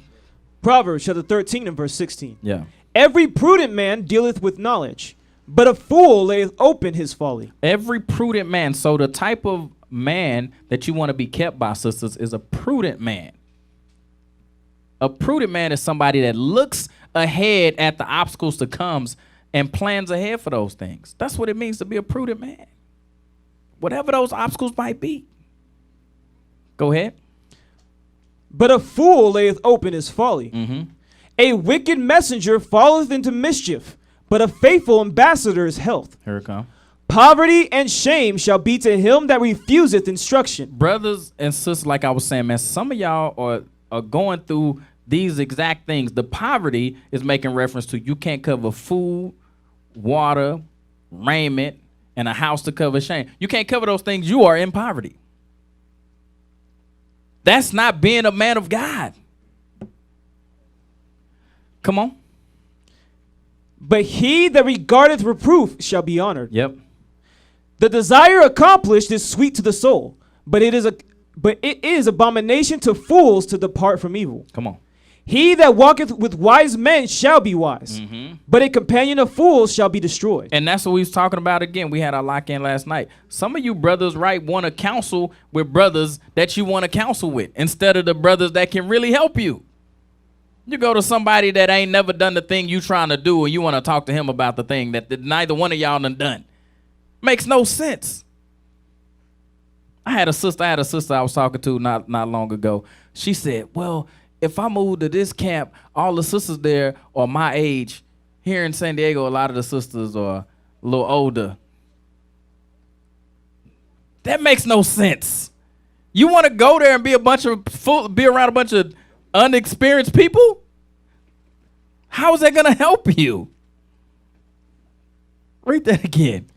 Proverbs chapter 13 and verse 16. Yeah. Every prudent man dealeth with knowledge, but a fool layeth open his folly. Every prudent man. So the type of man that you want to be kept by, sisters, is a prudent man. A prudent man is somebody that looks ahead at the obstacles to comes and plans ahead for those things. That's what it means to be a prudent man. Whatever those obstacles might be. Go ahead. But a fool layeth open his folly. Mm-hmm. A wicked messenger falleth into mischief, but a faithful ambassador is health. Here it comes. Poverty and shame shall be to him that refuseth instruction. Brothers and sisters, like I was saying, man, some of y'all are going through these exact things. The poverty is making reference to you can't cover food, water, raiment, and a house to cover shame. You can't cover those things. You are in poverty. That's not being a man of God. Come on. But he that regardeth reproof shall be honored. Yep. The desire accomplished is sweet to the soul, but it is abomination to fools to depart from evil. Come on. He that walketh with wise men shall be wise, but a companion of fools shall be destroyed. And that's what we was talking about again. We had our lock-in last night. Some of you brothers, right, want to counsel with brothers that you want to counsel with instead of the brothers that can really help you. You go to somebody that ain't never done the thing you trying to do, and you want to talk to him about the thing that neither one of y'all done. Makes no sense. I had a sister I was talking to not long ago. She said, well, if I move to this camp, all the sisters there are my age. Here in San Diego, a lot of the sisters are a little older. That makes no sense. You want to go there and be be around a bunch of unexperienced people? How is that going to help you? Read that again.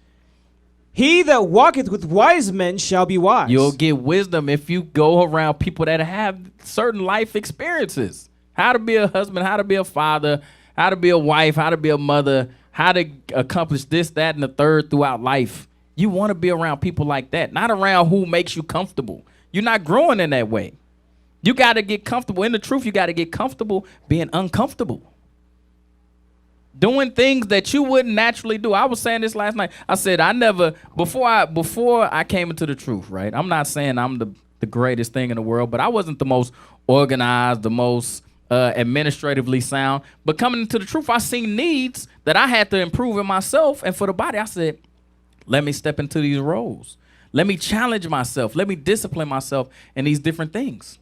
He that walketh with wise men shall be wise. You'll get wisdom if you go around people that have certain life experiences. How to be a husband, how to be a father, how to be a wife, how to be a mother, how to accomplish this, that, and the third throughout life. You want to be around people like that, not around who makes you comfortable. You're not growing in that way. You got to get comfortable. In the truth, you got to get comfortable being uncomfortable. Doing things that you wouldn't naturally do. I was saying this last night. I said before I came into the truth, right? I'm not saying I'm the greatest thing in the world, but I wasn't the most organized, the most administratively sound. But coming into the truth, I seen needs that I had to improve in myself. And for the body, I said, let me step into these roles. Let me challenge myself. Let me discipline myself in these different things.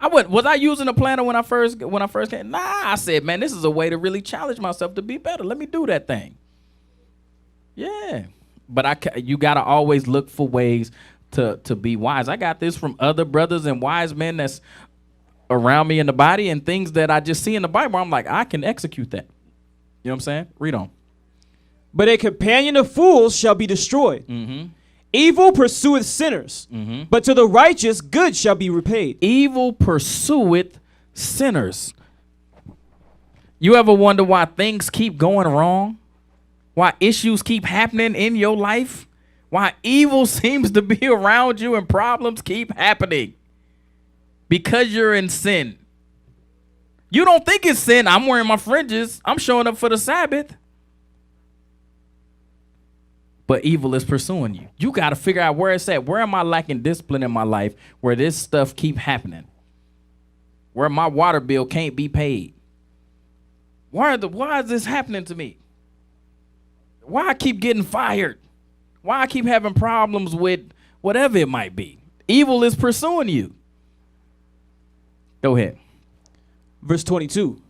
Was I using a planner when I first came? Nah, I said, man, this is a way to really challenge myself to be better. Let me do that thing. Yeah. But you got to always look for ways to be wise. I got this from other brothers and wise men that's around me in the body, and things that I just see in the Bible. I'm like, I can execute that. You know what I'm saying? Read on. But a companion of fools shall be destroyed. Mm-hmm. Evil pursueth sinners, but to the righteous good shall be repaid. Evil pursueth sinners. You ever wonder why things keep going wrong? Why issues keep happening in your life? Why evil seems to be around you and problems keep happening? Because you're in sin. You don't think it's sin. I'm wearing my fringes. I'm showing up for the Sabbath. But evil is pursuing you. You got to figure out where it's at. Where am I lacking discipline in my life where this stuff keep happening? Where my water bill can't be paid? Why is this happening to me? Why I keep getting fired? Why I keep having problems with whatever it might be? Evil is pursuing you. Go ahead. Verse 22.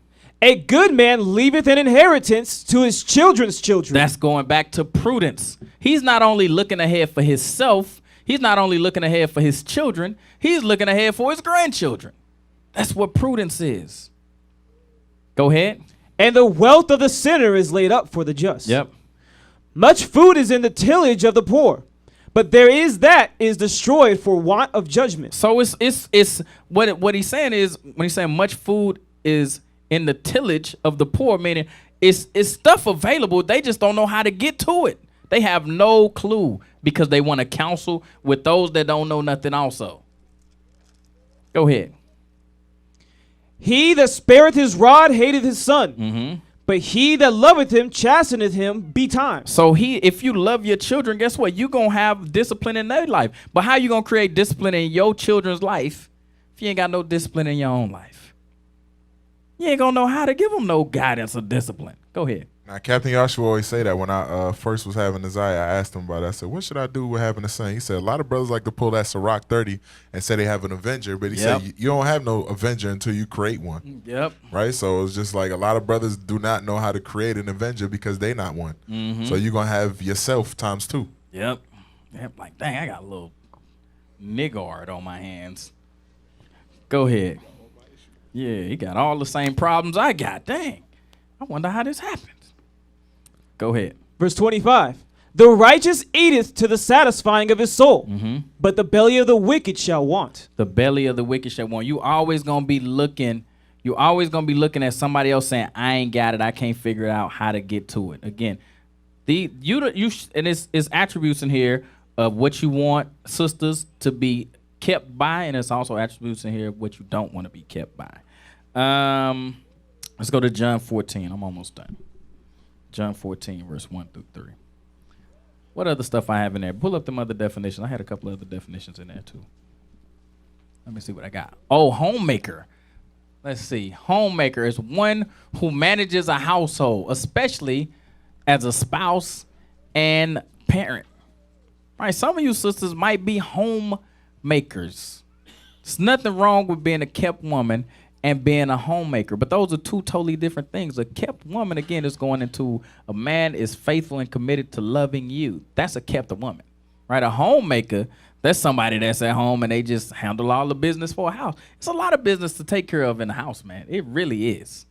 A good man leaveth an inheritance to his children's children. That's going back to prudence. He's not only looking ahead for himself, he's not only looking ahead for his children, he's looking ahead for his grandchildren. That's what prudence is. Go ahead. And the wealth of the sinner is laid up for the just. Yep. Much food is in the tillage of the poor, but there is that is destroyed for want of judgment. So it's what he's saying is, when he's saying much food is in the tillage of the poor, meaning it's stuff available. They just don't know how to get to it. They have no clue because they want to counsel with those that don't know nothing also. Go ahead. He that spareth his rod hateth his son, but he that loveth him chasteneth him betimes. So if you love your children, guess what? You're going to have discipline in their life. But how you going to create discipline in your children's life if you ain't got no discipline in your own life? You ain't gonna know how to give them no guidance or discipline. Go ahead. Now, Captain Joshua always say that when I first was having Isaiah, I asked him about it. I said, what should I do with having a son? He said, a lot of brothers like to pull that Ciroc 30 and say they have an Avenger, but he said, you don't have no Avenger until you create one. Yep. Right? So it's just like a lot of brothers do not know how to create an Avenger because they not one. So you're going to have yourself times 2. Yep. Like, dang, I got a little niggard on my hands. Go ahead. Yeah, he got all the same problems I got. Dang. I wonder how this happens. Go ahead. Verse 25. The righteous eateth to the satisfying of his soul, but the belly of the wicked shall want. The belly of the wicked shall want. You always gonna be looking at somebody else saying, I ain't got it, I can't figure out how to get to it. Again, and it's attributes in here of what you want sisters to be kept by, and it's also attributes in here of what you don't want to be kept by. Let's go to John 14. I'm almost done. John 14, verse 1 through 3. What other stuff I have in there? Pull up them other definitions. I had a couple other definitions in there too. Let me see what I got. Oh, homemaker. Let's see. Homemaker is one who manages a household, especially as a spouse and parent. All right, some of you sisters might be homemakers. There's nothing wrong with being a kept woman and being a homemaker, but those are two totally different things. A kept woman, again, is going into a man is faithful and committed to loving you. That's a kept woman, right? A homemaker, That's somebody that's at home and they just handle all the business for a house. It's a lot of business to take care of in the house, man. It really is.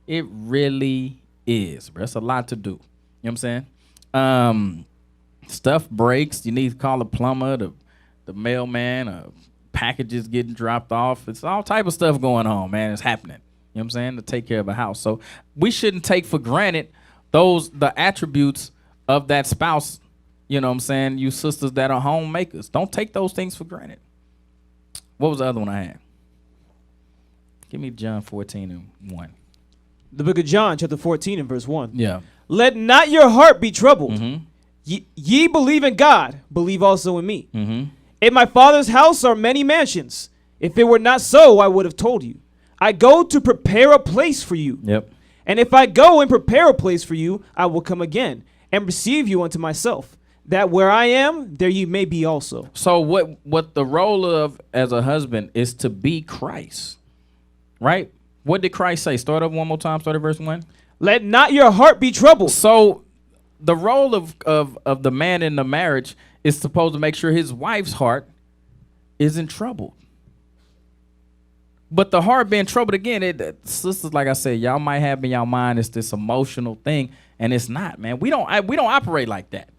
It really is, bro. It's a lot to do. You know what I'm saying? Stuff breaks. You need to call the plumber, the mailman, packages getting dropped off. It's all type of stuff going on, man. It's happening. You know what I'm saying? To take care of a house. So we shouldn't take for granted the attributes of that spouse. You know what I'm saying? You sisters that are homemakers. Don't take those things for granted. What was the other one I had? Give me John 14:1. The book of John, chapter 14 and verse 1. Yeah. Let not your heart be troubled. Mm-hmm. Ye believe in God, believe also in me. Mm-hmm. In my Father's house are many mansions. If it were not so, I would have told you. I go to prepare a place for you. Yep. And if I go and prepare a place for you, I will come again and receive you unto myself, that where I am, there you may be also. So what the role of as a husband is to be Christ, right? What did Christ say? Start up one more time. Start at verse 1. Let not your heart be troubled. So the role of the man in the marriage is supposed to make sure his wife's heart isn't troubled. But the heart being troubled, again, sisters, like I said, y'all might have in y'all mind it's this emotional thing, and it's not, man. We don't operate like that.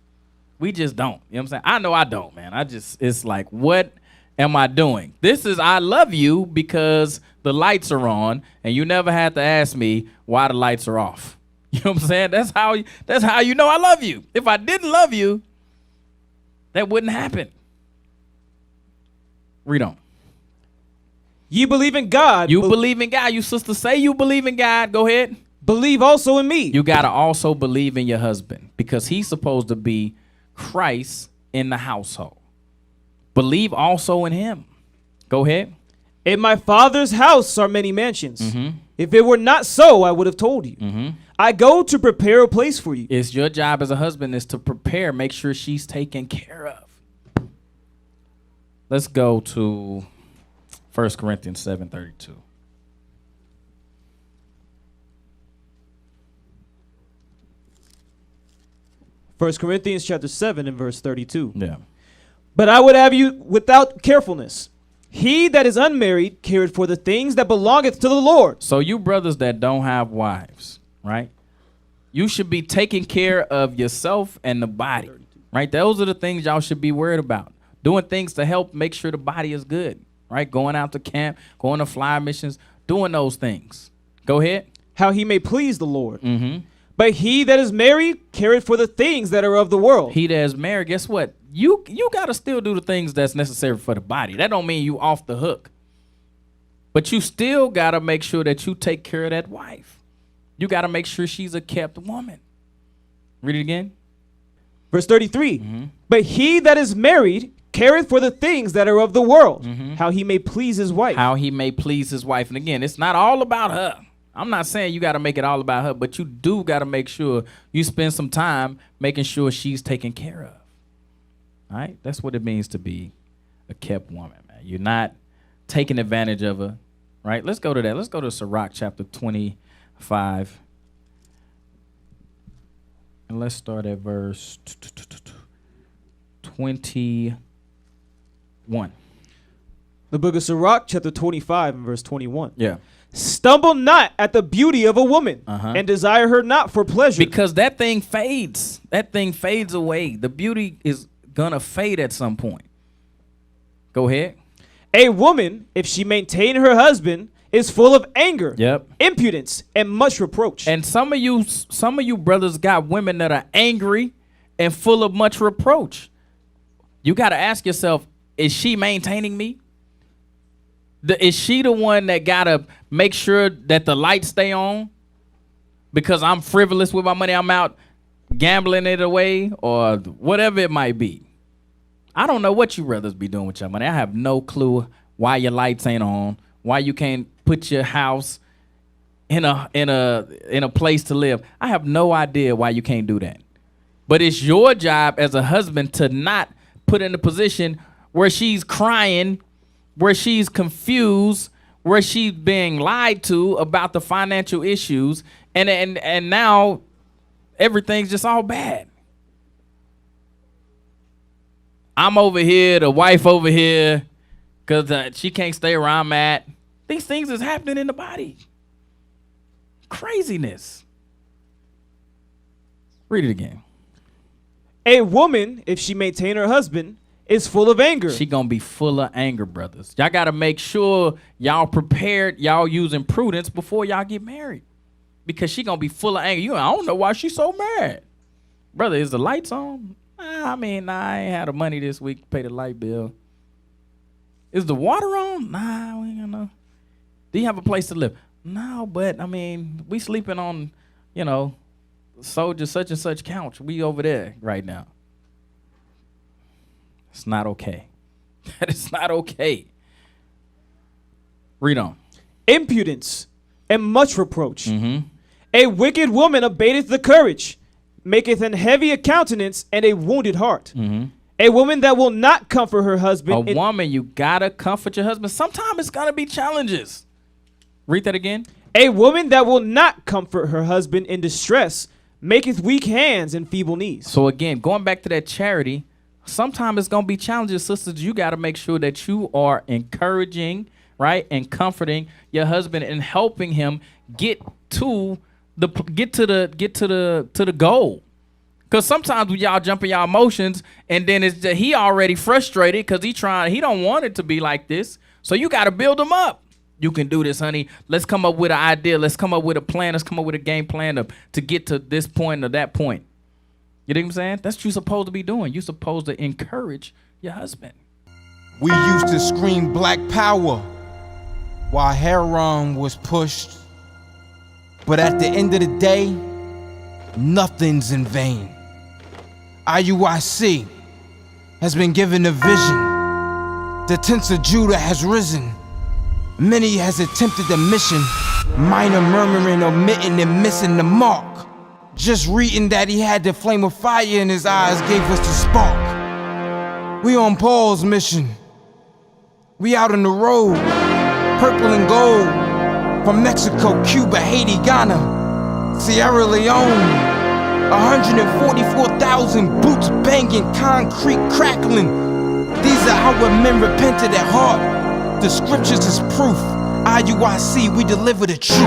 We just don't. You know what I'm saying? I know I don't, man. It's like, what am I doing? This is, I love you because the lights are on, and you never had to ask me why the lights are off. You know what I'm saying? That's how you know I love you. If I didn't love you, that wouldn't happen. Read on. Ye believe in God. You believe in God. You sisters say you believe in God. Go ahead. Believe also in me. You got to also believe in your husband because he's supposed to be Christ in the household. Believe also in him. Go ahead. In my Father's house are many mansions. Mm-hmm. If it were not so, I would have told you. Mm-hmm. I go to prepare a place for you. It's your job as a husband is to prepare, make sure she's taken care of. Let's go to 1 Corinthians 7:32. First Corinthians chapter 7 and verse 32. Yeah. But I would have you without carefulness. He that is unmarried careth for the things that belongeth to the Lord. So you brothers that don't have wives, right? You should be taking care of yourself and the body, right? Those are the things y'all should be worried about. Doing things to help make sure the body is good, right? Going out to camp, going to fly missions, doing those things. Go ahead. How he may please the Lord. Mm-hmm. But he that is married careth for the things that are of the world. He that is married, guess what? You got to still do the things that's necessary for the body. That don't mean you off the hook. But you still got to make sure that you take care of that wife. You got to make sure she's a kept woman. Read it again. Verse 33. Mm-hmm. But he that is married careth for the things that are of the world, Mm-hmm. how he may please his wife. How he may please his wife. And again, it's not all about her. I'm not saying you got to make it all about her, but you do got to make sure you spend some time making sure she's taken care of. All right? That's what it means to be a kept woman, man. You're not taking advantage of her, right? Let's go to that. Let's go to Sirach chapter 25. And let's start at verse 21. The book of Sirach, chapter 25 and verse 21. Yeah. Stumble not at the beauty of a woman, and desire her not for pleasure. Because that thing fades. That thing fades away. The beauty is going to fade at some point. Go ahead. A woman, if she maintain her husband, is full of anger, Yep. impudence, and much reproach. And some of you brothers got women that are angry and full of much reproach. You got to ask yourself, is she maintaining me? Is she the one that got to make sure that the lights stay on? Because I'm frivolous with my money. I'm out gambling it away or whatever it might be. I don't know what you brothers be doing with your money. I have no clue why your lights ain't on, why you can't put your house in a place to live. I have no idea why you can't do that. But it's your job as a husband to not put in a position where she's crying, where she's confused, where she's being lied to about the financial issues, and now everything's just all bad. I'm over here, the wife over here, because she can't stay where I'm at. These things is happening in the body. Craziness. Read it again. A woman, if she maintain her husband, is full of anger. She gonna be full of anger, brothers. Y'all gotta make sure y'all prepared, y'all using prudence before y'all get married. Because she gonna be full of anger. I don't know why she's so mad. Brother, is the lights on? I ain't had the money this week to pay the light bill. Is the water on? Nah, we ain't gonna know. Do you have a place to live? No, but we sleeping on, soldier such and such couch. We over there right now. It's not okay. That is not okay. Read on. Impudence and much reproach. Mm-hmm. A wicked woman abateth the courage, maketh an heavy a countenance and a wounded heart. Mm-hmm. A woman that will not comfort her husband. Woman, you gotta comfort your husband. Sometimes it's gonna be challenges. Read that again. A woman that will not comfort her husband in distress maketh weak hands and feeble knees. So again, going back to that charity, sometimes it's gonna be challenges, sisters. You gotta make sure that you are encouraging, right, and comforting your husband and helping him get to the goal. Cause sometimes when y'all jump in y'all emotions, and then it's he already frustrated because he don't want it to be like this. So you gotta build him up. You can do this, honey. Let's come up with an idea. Let's come up with a plan. Let's come up with a game plan to get to this point or that point. You know what I'm saying? That's what you're supposed to be doing. You're supposed to encourage your husband. We used to scream black power while heroin was pushed. But at the end of the day, nothing's in vain. IUIC has been given a vision. The tents of Judah has risen. Many has attempted the mission, minor murmuring, omitting, and missing the mark. Just reading that he had the flame of fire in his eyes gave us the spark. We on Paul's mission. We out on the road, purple and gold, from Mexico, Cuba, Haiti, Ghana, Sierra Leone. 144,000 boots banging, concrete crackling. These are our men repented at heart. The scriptures is proof. IUIC, we deliver the truth.